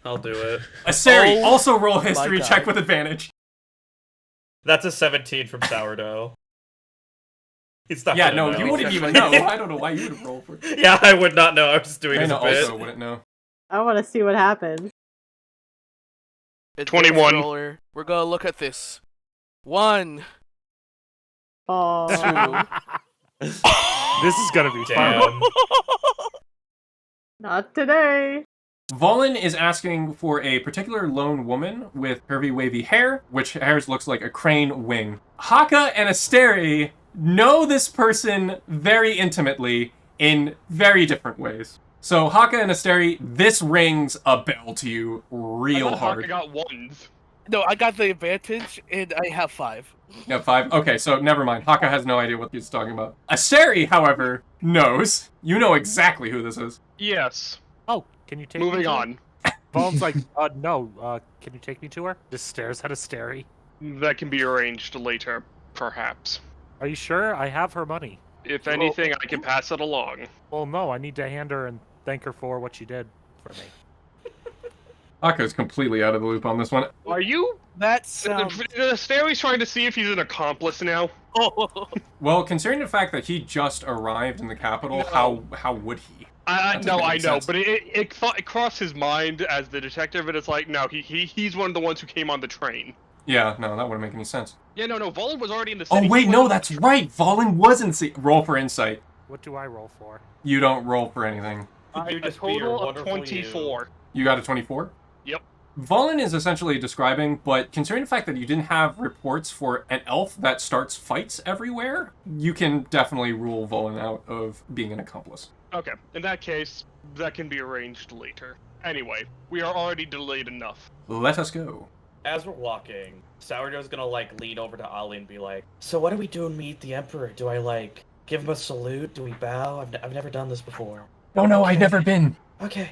I'll do it. Asteri, Oh also roll a history God. check with advantage. That's a 17 from Sourdough. He's not Yeah, gonna no, know. you wouldn't even know. I don't know why you would roll for it. Yeah, I would not know. I was just doing it as Rayna a bit. also wouldn't know. I want to see what happens. Advanced 21. roller. We're gonna look at this. 1, Oh, 2. This is gonna be fun. Damn. not today. Vulen is asking for a particular lone woman with curvy wavy hair, which hairs looks like a crane wing. Haka and Asteri know this person very intimately in very different ways. So Haka and Asteri, this rings a bell to you real I hard. got ones. No, I got the advantage, and I have 5. You have 5? Okay, so never mind. Haka has no idea what he's talking about. Asteri, however, knows. You know exactly who this is. Yes. Oh, can you take me Moving to her? on. Vaughn's like, no, can you take me to her? Just stares at Asteri. That can be arranged later, perhaps. Are you sure? I have her money. If anything, I can pass it along. Well, no, I need to hand her and thank her for what she did for me. Haka's completely out of the loop on this one. Are you? That sounds... Asteri's trying to see if he's an accomplice now. Well, considering the fact that he just arrived in the capital, No. how would he? I That no, doesn't I make know, sense. but it crossed his mind as the detective, and it's like, no, he's one of the ones who came on the train. Yeah, no, that wouldn't make any sense. Yeah, no, Vulen was already in the Oh city. wait, no, that's right. Vulen was in. Roll for insight. What do I roll for? You don't roll for anything. You A just be your total of wonderful 24. You got a 24? Yep. Vulen is essentially describing, but considering the fact that you didn't have reports for an elf that starts fights everywhere, you can definitely rule Vulen out of being an accomplice. Okay, in that case, that can be arranged later. Anyway, we are already delayed enough. Let us go. As we're walking, Sourdough's gonna lean over to Ali and be like, "So what do we do when we meet the Emperor? Do I give him a salute? Do we bow? I've never done this before." Oh no, I've never been. Okay.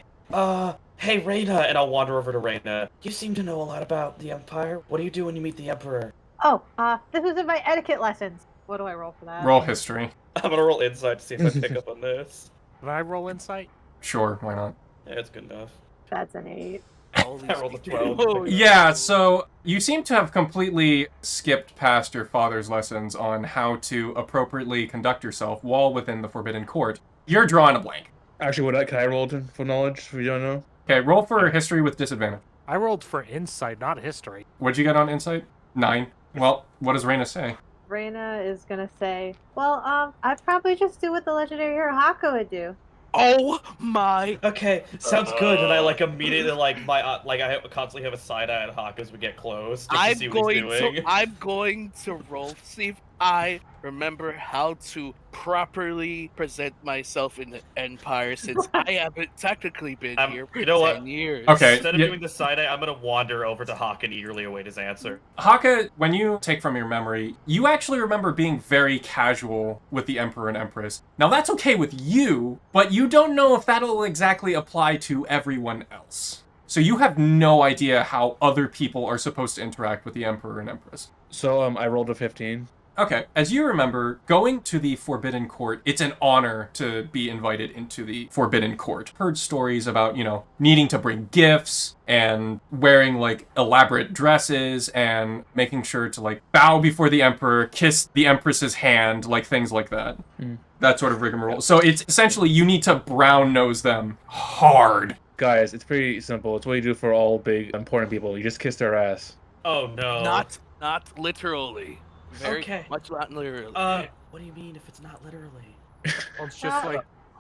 Hey Rayna, and I'll wander over to Rayna. You seem to know a lot about the Empire. What do you do when you meet the Emperor? Oh, this was in my etiquette lessons. What do I roll for that? Roll history. I'm gonna roll insight to see if I pick up on this. Can I roll insight? Sure, why not? Yeah, it's good enough. That's an 8. All these I rolled a people. 12. Yeah, so you seem to have completely skipped past your father's lessons on how to appropriately conduct yourself while within the Forbidden Court. You're drawing a blank. Actually, can I roll for knowledge if you don't know? Okay, roll for history with disadvantage. I rolled for insight, not history. What'd you get on insight? 9. Well, what does Rayna say? Rayna is gonna say, well, I'd probably just do what the legendary hero Haka would do. Oh my... Okay, sounds good. And I immediately I constantly have a side eye at Hawk as we get close just to see what he's doing. I'm going to roll, see if I remember how to properly present myself in the Empire, since I haven't technically been here for you know 10 what? years. Okay. Instead of yeah. doing the side eye, I'm gonna wander over to Hawk and eagerly await his answer. Haka, when you take from your memory, you actually remember being very casual with the Emperor and Empress. Now that's okay with you, but you don't know if that'll exactly apply to everyone else. So you have no idea how other people are supposed to interact with the Emperor and Empress. So I rolled a 15. Okay, as you remember, going to the Forbidden Court, it's an honor to be invited into the Forbidden Court. Heard stories about, needing to bring gifts and wearing, elaborate dresses and making sure to, bow before the Emperor, kiss the Empress's hand, things like that. That sort of rigmarole. So it's essentially you need to brown nose them hard. Guys, it's pretty simple. It's what you do for all big, important people. You just kiss their ass. Oh no. Not literally. Very Okay. much not literally. What do you mean if it's not literally? Well, it's just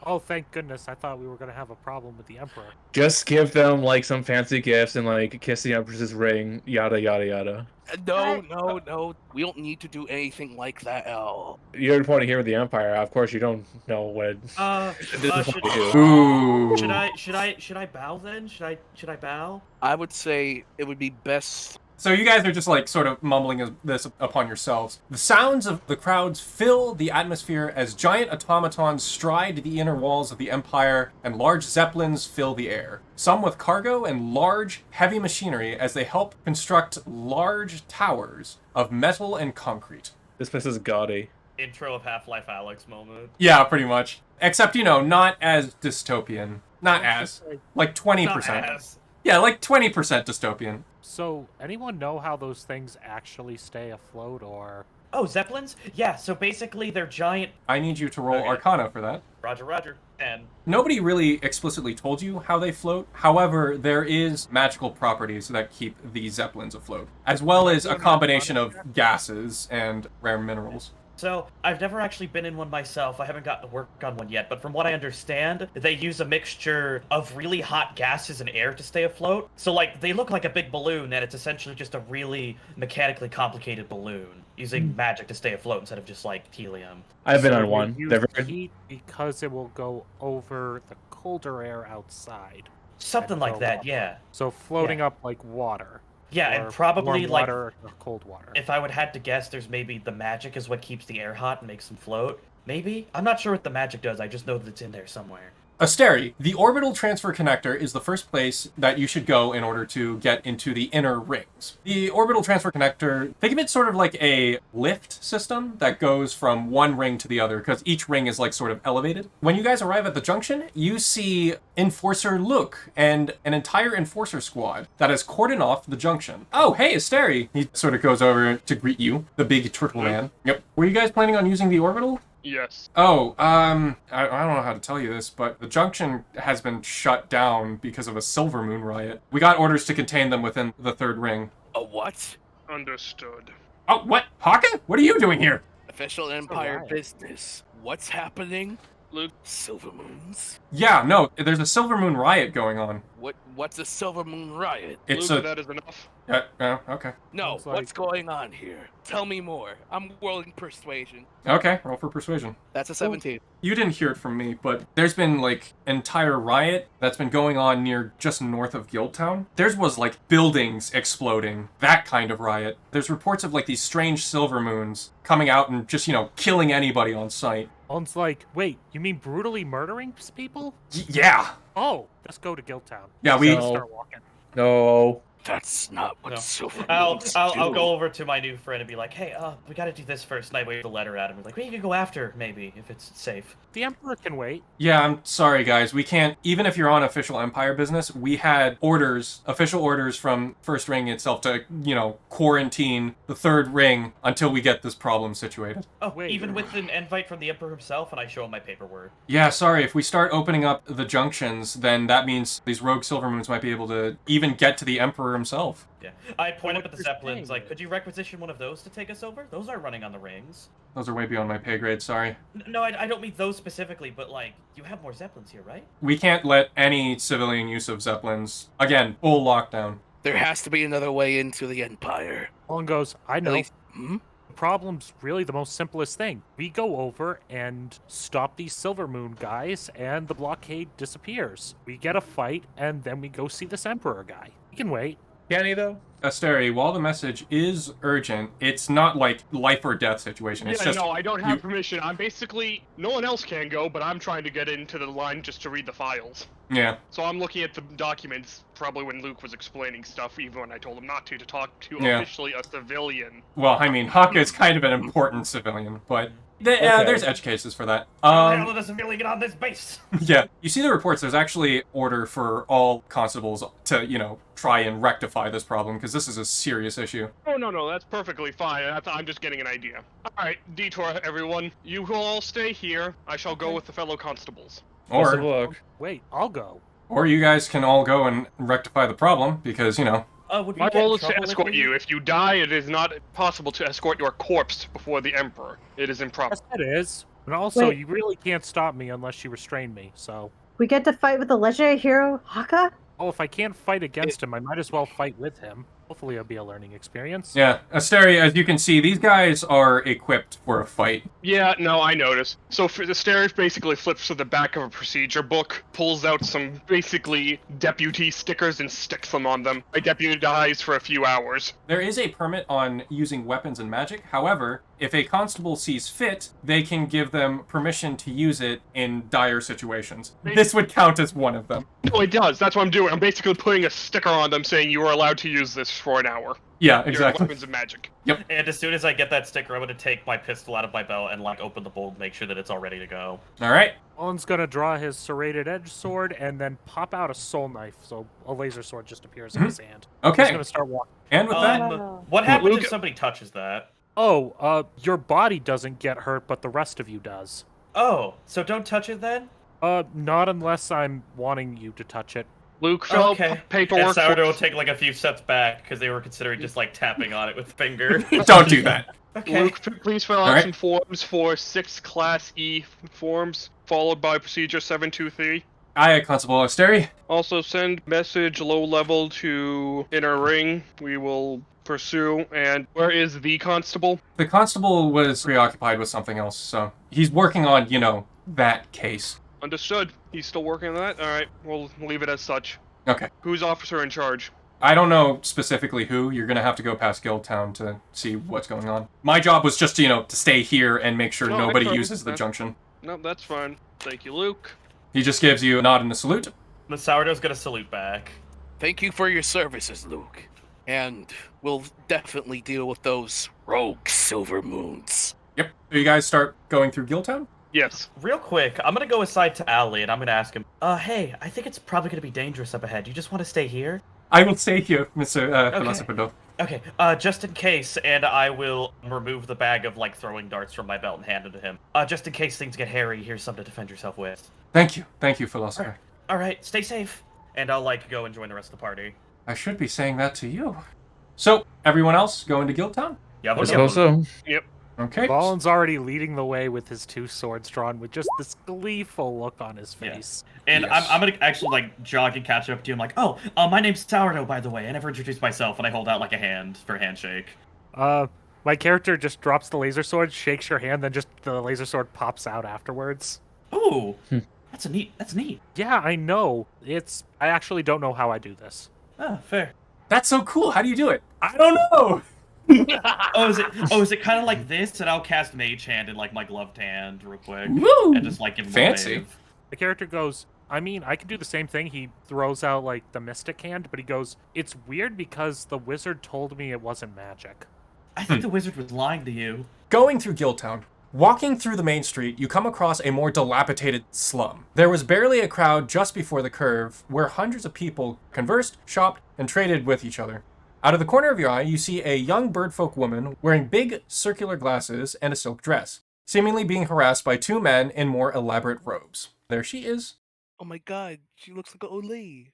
Oh, thank goodness. I thought we were going to have a problem with the Emperor. Just give them, like, some fancy gifts and, like, kiss the Empress's ring, yada, yada, yada. No. We don't need to do anything like that at all. You're pointing here with the Empire. Of course, you don't know what. This is what we do. Ooh. Should I bow then? Should I bow? I would say it would be best. So you guys are just like sort of mumbling this upon yourselves. The sounds of the crowds fill the atmosphere as giant automatons stride the inner walls of the Empire and large zeppelins fill the air. Some with cargo and large, heavy machinery as they help construct large towers of metal and concrete. This place is gaudy. Intro of Half-Life Alyx moment. Yeah, pretty much. Except, not as dystopian. Not as. Like 20%. Not as. Yeah, like 20% dystopian. So, anyone know how those things actually stay afloat, or... Oh, Zeppelins? Yeah, so basically they're giant... I need you to roll Okay. Arcana for that. Roger. And... Nobody really explicitly told you how they float. However, there is magical properties that keep these Zeppelins afloat, as well as a combination of gases and rare minerals. So, I've never actually been in one myself. I haven't gotten to work on one yet, but from what I understand, they use a mixture of really hot gases and air to stay afloat. So, like, they look like a big balloon, and it's essentially just a really mechanically complicated balloon, using magic to stay afloat instead of just, like, helium. I've been So on they one. use They're very... heat because it will go over the colder air outside. Something And like go that, up. yeah. So floating up like water. Yeah, or and probably, warm like, water or cold water. if I would had to guess, there's maybe the magic is what keeps the air hot and makes them float. Maybe? I'm not sure what the magic does, I just know that it's in there somewhere. Asteri, the orbital transfer connector is the first place that you should go in order to get into the inner rings. The orbital transfer connector, think of it sort of like a lift system that goes from one ring to the other, because each ring is like sort of elevated. When you guys arrive at the junction, you see Enforcer Luke and an entire Enforcer squad that has cordoned off the junction. Oh, hey, Asteri! He sort of goes over to greet you, the big turtle man. Yep. Were you guys planning on using the orbital? Yes. Oh, I don't know how to tell you this, but the junction has been shut down because of a Silvermoon riot. We got orders to contain them within the third ring. A what? Understood. Oh, what? Haka? What are you doing here? Official Empire riot. business. What's happening? Luke. Silvermoons? Yeah, no, there's a Silvermoon riot going on. What's a Silvermoon riot? It's Luke, that is enough. okay. No, Sounds like- what's going on here? Tell me more. I'm rolling persuasion. Okay, roll for persuasion. That's a 17. You didn't hear it from me, but there's been, like, entire riot that's been going on near just north of Guildtown. Theirs was, like, buildings exploding. That kind of riot. There's reports of, like, these strange Silvermoons coming out and just, killing anybody on sight. One's like, wait, you mean brutally murdering people? Yeah! Oh, let's go to Guildtown. Yeah, we... So- Start walking. No. That's not what No. Silvermoons I'll do. go over to my new friend and be like, hey, we gotta do this first. And I wave the letter at him. Like, we can go after, maybe, if it's safe. The Emperor can wait. Yeah, I'm sorry, guys. We can't, even if you're on official Empire business, we had official orders from First Ring itself to, quarantine the third ring until we get this problem situated. Oh, Wait. even with an invite from the Emperor himself, and I show him my paperwork. Yeah, sorry, if we start opening up the junctions, then that means these rogue Silvermoons might be able to even get to the Emperor himself. Yeah. I point up at the You're Zeppelins, saying like, it. could you requisition one of those to take us over? Those are running on the rings. Those are way beyond my pay grade, sorry. No, I don't mean those specifically, but, like, you have more Zeppelins here, right? We can't let any civilian use of Zeppelins. Again, full lockdown. There has to be another way into the Empire. One goes, I At know. least, The problem's really the most simplest thing. We go over and stop these Silvermoon guys, and the blockade disappears. We get a fight, and then we go see this Emperor guy. We can wait. Can he, though? Asteri, while the message is urgent, it's not like life or death situation. It's just no, I don't have you- permission. I'm basically... No one else can go, but I'm trying to get into the line just to read the files. Yeah. So I'm looking at the documents, probably when Luke was explaining stuff, even when I told him not to talk to Yeah. officially a civilian. Well, I mean, Haka is kind of an important civilian, but Okay. there's edge cases for that. How the hell does a civilian get on this base? Yeah. You see the reports, there's actually order for all constables to, try and rectify this problem, because this is a serious issue. Oh, no, that's perfectly fine. I'm just getting an idea. Alright, detour, everyone. You will all stay here. I shall go with the fellow constables. Best of Or, luck. Wait, I'll go. or you guys can all go and rectify the problem, because, Would we My get in role is to trouble if escort we- you. If you die, it is not possible to escort your corpse before the Emperor. It is improper. Yes, it is. And also, Wait. you really can't stop me unless you restrain me, so... We get to fight with the legendary hero Haka? Oh, if I can't fight against him, I might as well fight with him. Hopefully it'll be a learning experience. Yeah, Asteri, as you can see, these guys are equipped for a fight. Yeah, no, I noticed. So the stairs basically flips to the back of a procedure book, pulls out some basically deputy stickers and sticks them on them. I deputized for a few hours. There is a permit on using weapons and magic. However, if a constable sees fit, they can give them permission to use it in dire situations. This would count as one of them. No, it does. That's what I'm doing. I'm basically putting a sticker on them saying you are allowed to use this for an hour. Yeah, Your exactly. weapons and magic. Yep. And as soon as I get that sticker, I'm gonna take my pistol out of my belt and like open the bowl, make sure that it's all ready to go. All right. Owen's gonna draw his serrated edge sword and then pop out a soul knife, so a laser sword just appears in his hand. Okay. He's gonna start walking. And with that, What happens Luke- if somebody touches that? Oh, your body doesn't get hurt, but the rest of you does. Oh, so don't touch it then? Not unless I'm wanting you to touch it. Luke, fill out And paperwork. Sourdough will take like a few steps back because they were considering just like tapping on it with the finger. don't do that. Okay. Luke, please fill out Alright. some forms for 6 Class E forms, followed by Procedure 723. Aye, Constable Asteri. Also, send message low level to Inner Ring. We will pursue. And where is the constable? The constable was preoccupied with something else, so he's working on, that case. Understood. He's still working on that? Alright, we'll leave it as such. Okay. Who's officer in charge? I don't know specifically who. You're gonna have to go past Guildtown to see what's going on. My job was just, to stay here and make sure No, nobody makes uses the sense. junction. No, that's fine. Thank you, Luke. He just gives you a nod and a salute. The Sourdough's gonna salute back. Thank you for your services, Luke. And we'll definitely deal with those rogue Silvermoons. Yep. So you guys start going through Guildtown? Yes. Real quick, I'm gonna go aside to Ali and I'm gonna ask him, hey, I think it's probably gonna be dangerous up ahead. You just want to stay here? I will stay here, Mr. Philosopher. Okay, just in case, and I will remove the bag of, like, throwing darts from my belt and hand it to him. Just in case things get hairy, here's something to defend yourself with. Thank you, Philosopher. Alright, stay safe. And I'll, like, go and join the rest of the party. I should be saying that to you. So, everyone else going to Guildtown? Yeah, I suppose so. Okay. Ballin's already leading the way with his 2 swords drawn with just this gleeful look on his face. And Yes. I'm gonna actually, like, jog and catch up to him, like, my name's Sourdough, by the way. I never introduced myself, and I hold out, like, a hand for a handshake. My character just drops the laser sword, shakes your hand, then just the laser sword pops out afterwards. Ooh, that's neat. Yeah, I know. I actually don't know how I do this. Oh, fair. That's so cool. How do you do it? I don't know. Is it kind of like this? And I'll cast Mage Hand in, like, my gloved hand real quick. Woo! And just, like, give him Fancy. a wave. The character goes, I mean, I can do the same thing. He throws out, like, the mystic hand, but he goes, it's weird because the wizard told me it wasn't magic. I think the wizard was lying to you. Going through Guildtown, walking through the main street, you come across a more dilapidated slum. There was barely a crowd just before the curve, where hundreds of people conversed, shopped, and traded with each other. Out of the corner of your eye, you see a young birdfolk woman wearing big circular glasses and a silk dress, seemingly being harassed by 2 men in more elaborate robes. There she is. Oh my god, she looks like an old lady.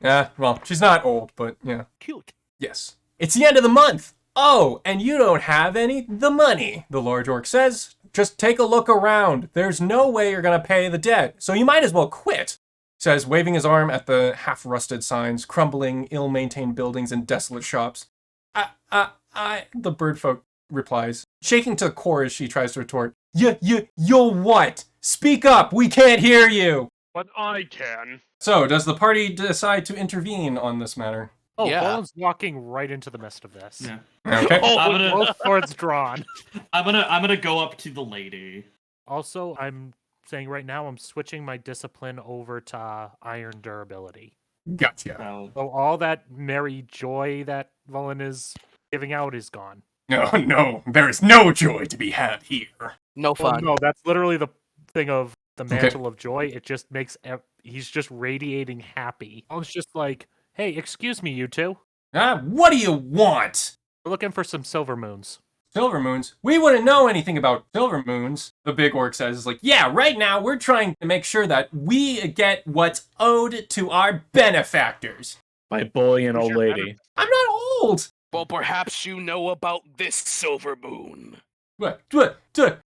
Well, she's not old, but yeah. Cute. Yes. It's the end of the month! Oh, and you don't have the money, the large orc says. Just take a look around. There's no way you're gonna pay the debt, so you might as well quit, says, waving his arm at the half-rusted signs, crumbling, ill-maintained buildings, and desolate shops. The birdfolk replies, shaking to the core as she tries to retort. You'll what? Speak up, we can't hear you! But I can. So, does the party decide to intervene on this matter? Oh, Yeah. Ballin's walking right into the midst of this. Yeah. Okay. Both swords drawn. I'm gonna go up to the lady. Also, I'm saying right now I'm switching my discipline over to iron durability. Gotcha. So all that merry joy that Vulen is giving out is gone. No, there is no joy to be had here. No Well, fun. no, that's literally the thing of the mantle of joy. It just makes he's just radiating happy. I was just like, hey, excuse me, you two. What do you want? We're looking for some Silvermoons. Silvermoons? We wouldn't know anything about Silvermoons, the big orc says. It's like, yeah, right now we're trying to make sure that we get what's owed to our benefactors. By bullying old Sure, lady. I'm not old! Well, perhaps you know about this Silvermoon. What?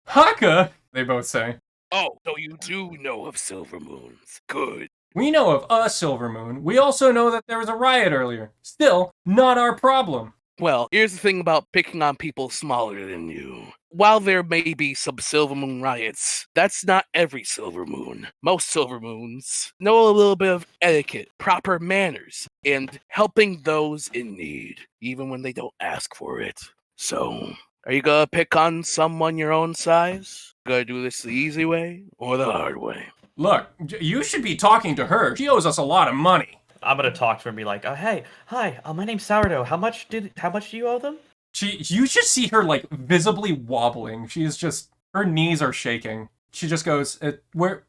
Haka? they both say. Oh, so you do know of Silvermoons. Good. We know of a Silvermoon. We also know that there was a riot earlier. Still, not our problem. Well, here's the thing about picking on people smaller than you. While there may be some Silvermoon riots, that's not every Silvermoon. Most Silvermoons know a little bit of etiquette, proper manners, and helping those in need, even when they don't ask for it. So, are you gonna pick on someone your own size? Gonna do this the easy way or the hard way? Look, you should be talking to her. She owes us a lot of money. I'm gonna talk to her and be like, hey, hi, my name's Sourdough. How much do you owe them? You should see her, like, visibly wobbling. She is just, her knees are shaking. She just goes, we're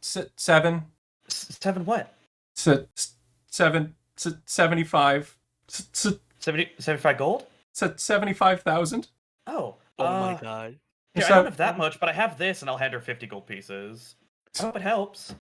7. 7 what? 75. 75 gold? 75,000. Oh. Oh my god. Yeah, I don't have that much, but I have this, and I'll hand her 50 gold pieces. I hope it helps.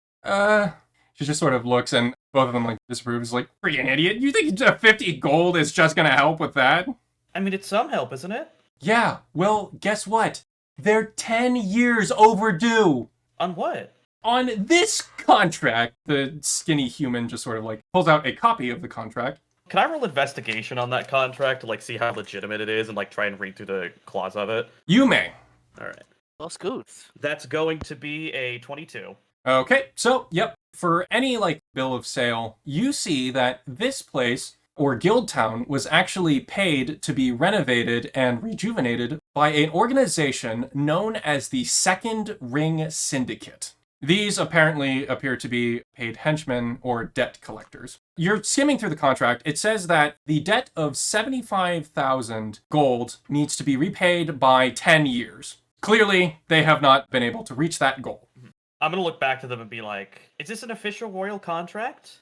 She just sort of looks, and both of them, like, disapproves, like, freaking idiot. You think 50 gold is just gonna help with that? I mean, it's some help, isn't it? Yeah, well, guess what? They're 10 years overdue. On what? On this contract. The skinny human just sort of, like, pulls out a copy of the contract. Can I roll investigation on that contract to, like, see how legitimate it is and, like, try and read through the clause of it? You may. Alright. That's good. That's going to be a 22. Okay, so, yep. For any, like, bill of sale, you see that this place, or Guildtown, was actually paid to be renovated and rejuvenated by an organization known as the Second Ring Syndicate. These apparently appear to be paid henchmen or debt collectors. You're skimming through the contract. It says that the debt of 75,000 gold needs to be repaid by 10 years. Clearly, they have not been able to reach that goal. I'm gonna look back to them and be like, is this an official royal contract?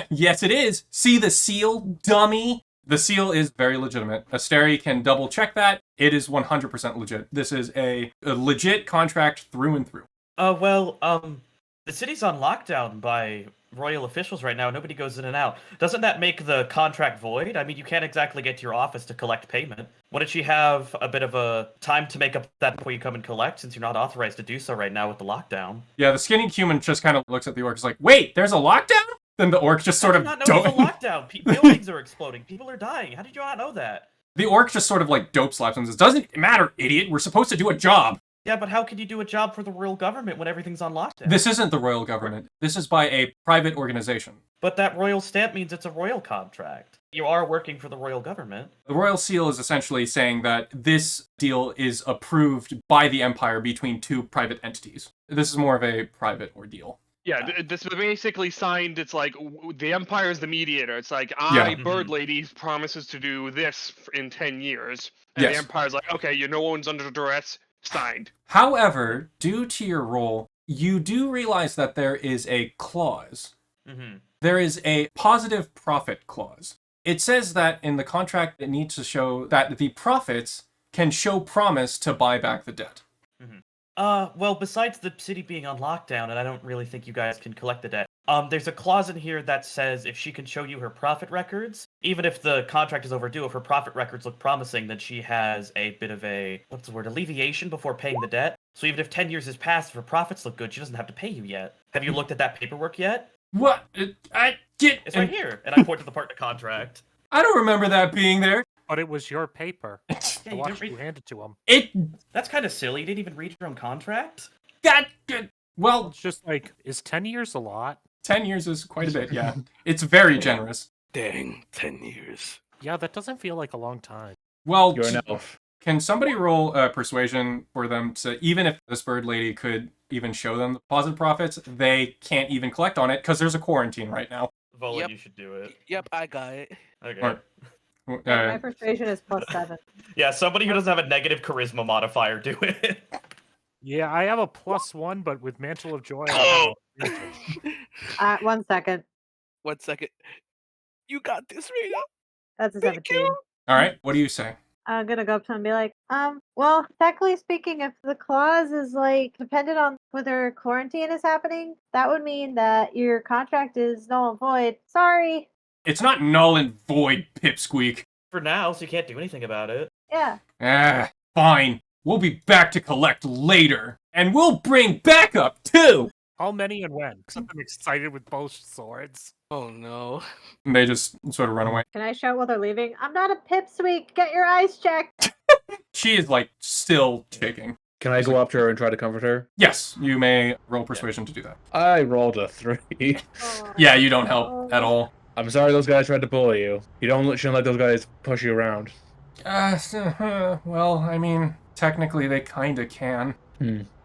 Yes, it is. See the seal, dummy? The seal is very legitimate. Asteri can double check that. It is 100% legit. This is a legit contract through and through. The city's on lockdown by royal officials right now. Nobody goes in and out. Doesn't that make the contract void? I mean, you can't exactly get to your office to collect payment. Wouldn't she have a bit of a time to make up that before you come and collect, since you're not authorized to do so right now with the lockdown? Yeah, the skinny human just kind of looks at the orc and is like, wait, there's a lockdown? Then the orc just sort of... I did not know there's a lockdown. Buildings are exploding. People are dying. How did you not know that? The orc just sort of like dope slaps him and says, doesn't matter, idiot. We're supposed to do a job. Yeah, but how can you do a job for the royal government when everything's on lockdown? This isn't the royal government. This is by a private organization. But that royal stamp means it's a royal contract. You are working for the royal government. The royal seal is essentially saying that this deal is approved by the empire between two private entities. This is more of a private ordeal. Yeah, this was basically signed. It's like the Empire is the mediator. It's like Bird Lady promises to do this in 10 years, and the Empire's like, okay, no one's under duress. Signed. However, due to your role, you do realize that there is a clause. Mm-hmm. There is a positive profit clause. It says that in the contract it needs to show that the profits can show promise to buy back the debt. Mm-hmm. Well, besides the city being on lockdown, and I don't really think you guys can collect the debt, there's a clause in here that says if she can show you her profit records, even if the contract is overdue, if her profit records look promising, then she has a bit of a, alleviation before paying the debt. So even if 10 years has passed, if her profits look good, she doesn't have to pay you yet. Have you looked at that paperwork yet? What? It's right here, and I point to the part of the contract. I don't remember that being there. But it was your paper. Yeah, I watched you hand it to him. That's kind of silly. You didn't even read your own contract? Well, it's just like, is 10 years a lot? 10 years is quite a bit, yeah. It's very generous. Dang, 10 years. Yeah, that doesn't feel like a long time. Well, You're an elf. Can somebody roll persuasion for them to, even if this bird lady could even show them the positive profits, they can't even collect on it because there's a quarantine right now. Vulen, Yep. you should do it. Yep, I got it. Okay. My persuasion is +7. Yeah, somebody who doesn't have a negative charisma modifier do it. Yeah, I have a +1, but with Mantle of Joy, I have a 1 second. 1 second. You got this, Rayna. That's a Thank 17. you. All right, what do you say? I'm gonna go up to him and be like, well, technically speaking, if the clause is like dependent on whether quarantine is happening, that would mean that your contract is null and void. Sorry. It's not null and void, pipsqueak. For now, so you can't do anything about it. Yeah. Fine. We'll be back to collect later. And we'll bring backup, too! How many and when? Because I'm excited with both swords. Oh no. And they just sort of run away. Can I shout while they're leaving? I'm not a pipsqueak. Get your eyes checked. She is, like, still shaking. Can I go up to her and try to comfort her? Yes, you may roll persuasion to do that. I rolled a 3. Yeah, you don't help at all. I'm sorry those guys tried to bully you. You shouldn't let those guys push you around. Well, I mean, technically they kinda can.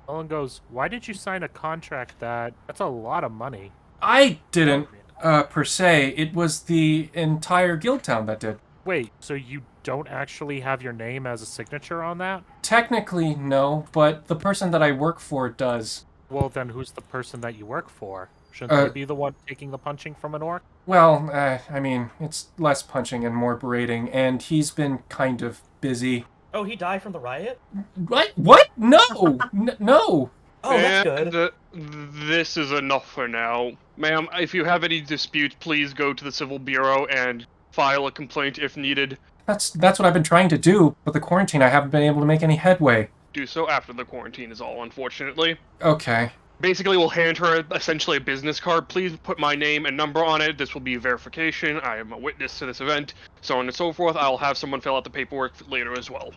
Ellen goes, why did you sign a contract that's a lot of money? I didn't, per se. It was the entire Guildtown that did. Wait, so you don't actually have your name as a signature on that? Technically, no, but the person that I work for does. Well, then who's the person that you work for? Shouldn't they be the one taking the punching from an orc? Well, I mean, it's less punching and more berating, and he's been kind of busy. Oh, he died from the riot? What? What? No! No! Oh, that's good. This is enough for now. Ma'am, if you have any disputes, please go to the Civil Bureau and file a complaint if needed. That's what I've been trying to do, but the quarantine, I haven't been able to make any headway. Do so after the quarantine is all, unfortunately. Okay. Basically, we'll hand her essentially a business card. Please put my name and number on it. This will be verification. I am a witness to this event, so on and so forth. I'll have someone fill out the paperwork later as well.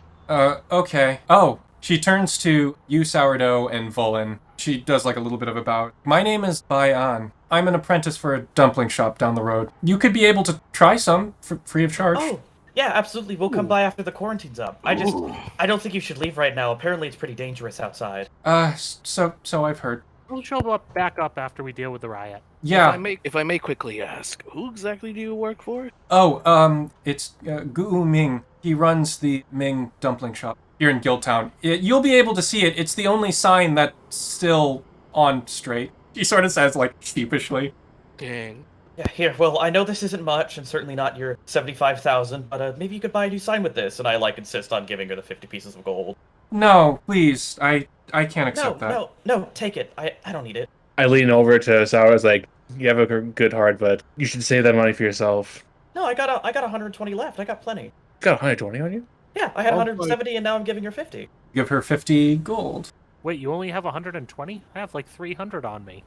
Okay. Oh, she turns to you, Sourdough, and Vulen. She does like a little bit of a bow. My name is Bayan. I'm an apprentice for a dumpling shop down the road. You could be able to try some for free of charge. Oh, yeah, absolutely. We'll come by after the quarantine's up. I don't think you should leave right now. Apparently it's pretty dangerous outside. So I've heard. We'll show back up after we deal with the riot. Yeah. If I may quickly ask, who exactly do you work for? Oh, it's Gu Ming. He runs the Ming dumpling shop here in Guildtown. You'll be able to see it. It's the only sign that's still on straight. He sort of says, like, sheepishly. Dang. Yeah, here, well, I know this isn't much, and certainly not your 75,000, but maybe you could buy a new sign with this, and I, insist on giving her the 50 pieces of gold. No, please, I can't accept that. No, take it. I don't need it. I lean over to Sour's like, you have a good heart, but you should save that money for yourself. No, I got 120 left. I got plenty. You got 120 on you? Yeah, I had 170, and now I'm giving her 50. Give her 50 gold. Wait, you only have 120? I have 300 on me.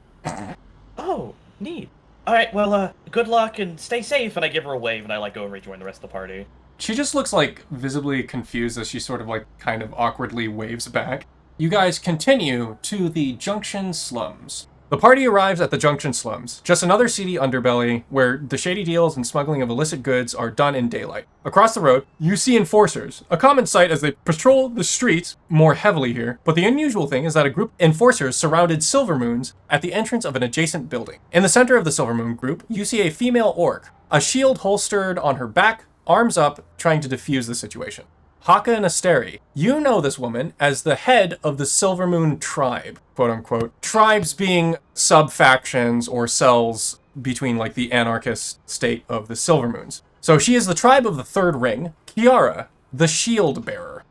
Oh, neat. Alright, well, good luck and stay safe, and I give her a wave, and I go and rejoin the rest of the party. She just looks visibly confused as she sort of kind of awkwardly waves back. You guys continue to the Junction Slums. The party arrives at the Junction Slums, just another seedy underbelly where the shady deals and smuggling of illicit goods are done in daylight. Across the road, you see enforcers, a common sight as they patrol the streets more heavily here, but the unusual thing is that a group of enforcers surrounded Silvermoons at the entrance of an adjacent building. In the center of the Silvermoon group, you see a female orc, a shield holstered on her back, arms up, trying to defuse the situation. Haka and Asteri, you know this woman as the head of the Silvermoon tribe, quote-unquote. Tribes being sub-factions or cells between, the anarchist state of the Silvermoons. So she is the tribe of the Third Ring, Kiara, the shield bearer.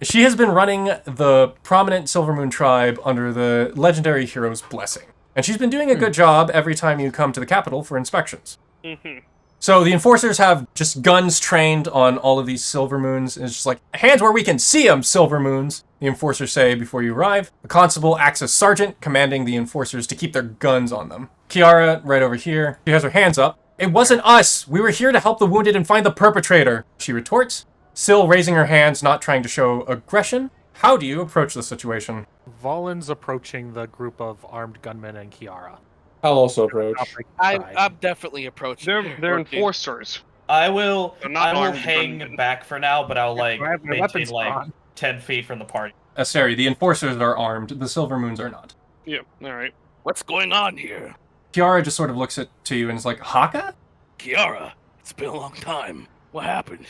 She has been running the prominent Silvermoon tribe under the legendary hero's blessing. And she's been doing a good job every time you come to the capital for inspections. So the enforcers have just guns trained on all of these Silvermoons. And it's just hands where we can see them, Silvermoons, the enforcers say before you arrive. The constable acts as sergeant, commanding the enforcers to keep their guns on them. Kiara, right over here, she has her hands up. It wasn't us! We were here to help the wounded and find the perpetrator, she retorts, still raising her hands, not trying to show aggression. How do you approach the situation? Vulen's approaching the group of armed gunmen and Kiara. I'll also approach. I'm definitely approaching. They're enforcers. I will armed hang gunmen. back for now, but I'll maintain 10 10 feet from the party. Asteri, the enforcers are armed, the Silvermoons are not. Yeah, alright. What's going on here? Kiara just sort of looks to you and is like, Haka? Kiara, it's been a long time. What happened?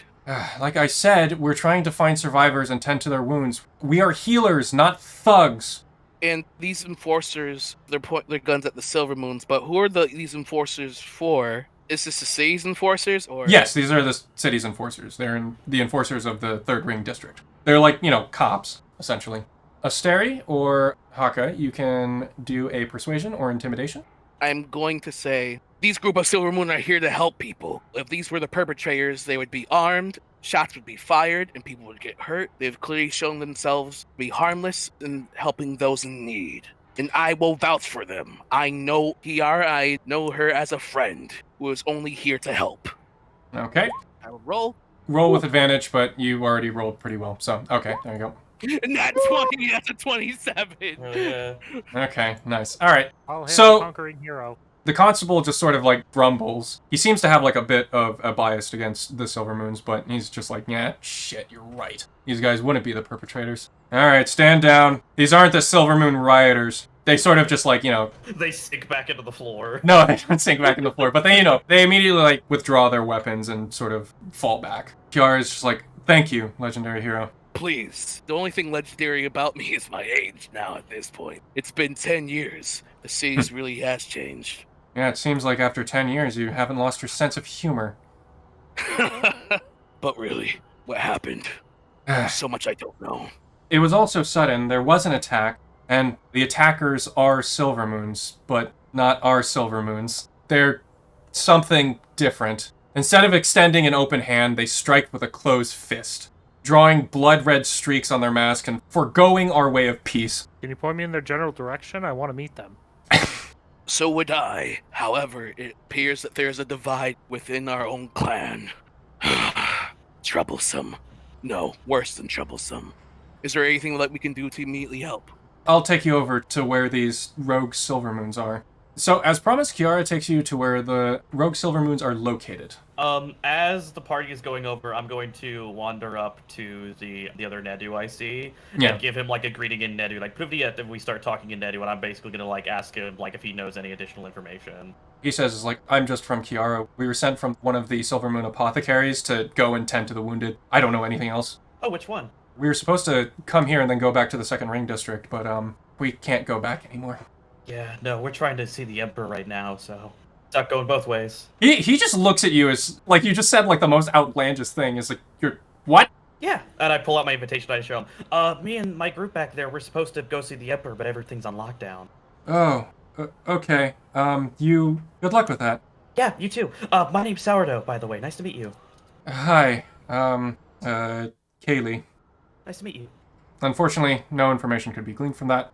Like I said, we're trying to find survivors and tend to their wounds. We are healers, not thugs. And these enforcers, they're pointing their guns at the Silvermoons, but who are these enforcers for? Is this the city's enforcers, or? Yes, these are the city's enforcers. They're the enforcers of the Third Ring District. They're cops, essentially. Asteri or Haka, you can do a persuasion or intimidation. I'm going to say these group of Silvermoon are here to help people. If these were the perpetrators, they would be armed, shots would be fired, and people would get hurt. They've clearly shown themselves to be harmless and helping those in need. And I will vouch for them. I know Kiara, I know her as a friend who is only here to help. Okay. I will roll. Roll with advantage, but you already rolled pretty well, so okay, there you go. And that's 20, that's a 27. Oh, yeah. Okay, nice. Alright, I'll have So- a conquering hero. the constable just sort of like grumbles. He seems to have like a bit of a bias against the Silvermoons, but he's just like, yeah, shit, you're right. These guys wouldn't be the perpetrators. Alright, stand down. These aren't the Silvermoon rioters. They sort of just like, They sink back into the floor. no, they don't sink back in the floor, but they, they immediately like withdraw their weapons and sort of fall back. Kiara's just like, thank you, legendary hero. Please. The only thing legendary about me is my age now at this point. It's been 10 years. The series really has changed. Yeah, it seems like after 10 years you haven't lost your sense of humor. But really, what happened? So much I don't know. It was all so sudden, there was an attack, and the attackers are Silvermoons, but not our Silvermoons. They're something different. Instead of extending an open hand, they strike with a closed fist, drawing blood-red streaks on their mask and foregoing our way of peace. Can you point me in their general direction? I want to meet them. So would I. However, it appears that there's a divide within our own clan. Troublesome. No, worse than troublesome. Is there anything that we can do to immediately help? I'll take you over to where these rogue Silvermoons are. So, as promised, Kiara takes you to where the rogue Silvermoons are located. As the party is going over, I'm going to wander up to the other Nedu I see Yeah. and give him like a greeting in Nedu. Like, if we start talking in Nedu, and I'm basically gonna like ask him like if he knows any additional information. He says, I'm just from Kiara. We were sent from one of the Silvermoon apothecaries to go and tend to the wounded. I don't know anything else. Oh, which one? We were supposed to come here and then go back to the Second Ring District, but we can't go back anymore. Yeah, no, we're trying to see the Emperor right now, so it's not going both ways. He just looks at you as, like, you just said, like, the most outlandish thing. Is like, you're, what? Yeah, and I pull out my invitation I show him. Me and my group back there, we're supposed to go see the Emperor, but everything's on lockdown. Oh, okay. Good luck with that. Yeah, you too. My name's Sourdough, by the way. Nice to meet you. Hi, Kaylee. Nice to meet you. Unfortunately, no information could be gleaned from that.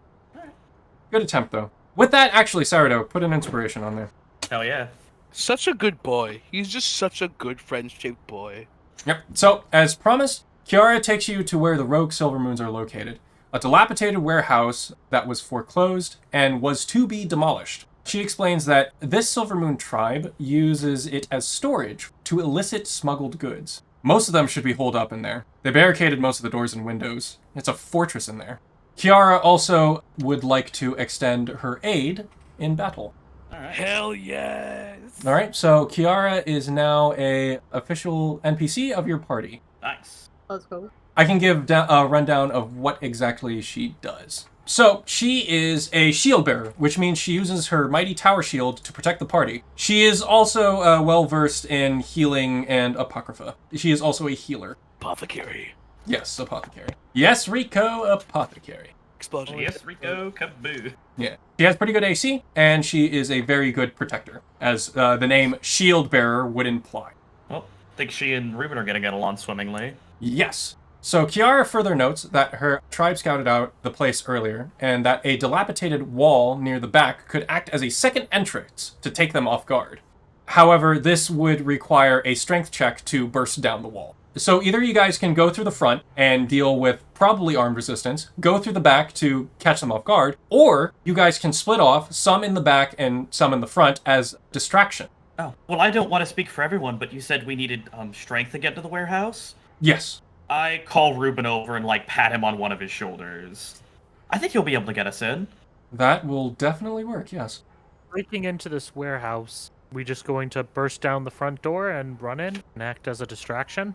Good attempt, though. With that, actually, Sourdough, put an inspiration on there. Hell yeah. Such a good boy. He's just such a good friend-shaped boy. Yep. So, as promised, Kiara takes you to where the rogue Silvermoons are located. A dilapidated warehouse that was foreclosed and was to be demolished. She explains that this Silvermoon tribe uses it as storage to elicit smuggled goods. Most of them should be holed up in there. They barricaded most of the doors and windows. It's a fortress in there. Kiara also would like to extend her aid in battle. Alright. Hell yes! Alright, so Kiara is now a official NPC of your party. Nice. Let's go. I can give a rundown of what exactly she does. So, she is a shield bearer, which means she uses her mighty tower shield to protect the party. She is also well-versed in healing and apocrypha. She is also a healer. Apothecary. Yes, apothecary. Yes, Rico, apothecary. Explosion. Yes, Rico, kaboo. Yeah. She has pretty good AC, and she is a very good protector, as the name shield bearer would imply. Well, I think she and Ruben are gonna get along swimmingly. Yes. So Kiara further notes that her tribe scouted out the place earlier, and that a dilapidated wall near the back could act as a second entrance to take them off guard. However, this would require a strength check to burst down the wall. So either you guys can go through the front and deal with probably armed resistance, go through the back to catch them off guard, or you guys can split off, some in the back and some in the front, as distraction. Oh, well, I don't want to speak for everyone, but you said we needed strength to get to the warehouse? Yes. I call Ruben over and, pat him on one of his shoulders. I think he'll be able to get us in. That will definitely work, yes. Breaking into this warehouse, we just going to burst down the front door and run in and act as a distraction?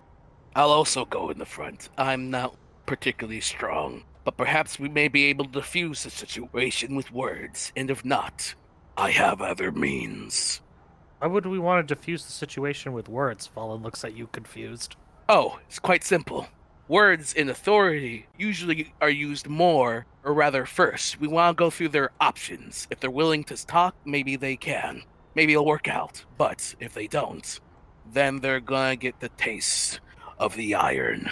I'll also go in the front. I'm not particularly strong, but perhaps we may be able to defuse the situation with words, and if not, I have other means. Why would we want to defuse the situation with words? Fallen looks at you confused. Oh, it's quite simple. Words in authority usually are used more, or rather first. We want to go through their options. If they're willing to talk, maybe they can. Maybe it'll work out. But if they don't, then they're gonna get the taste of the iron.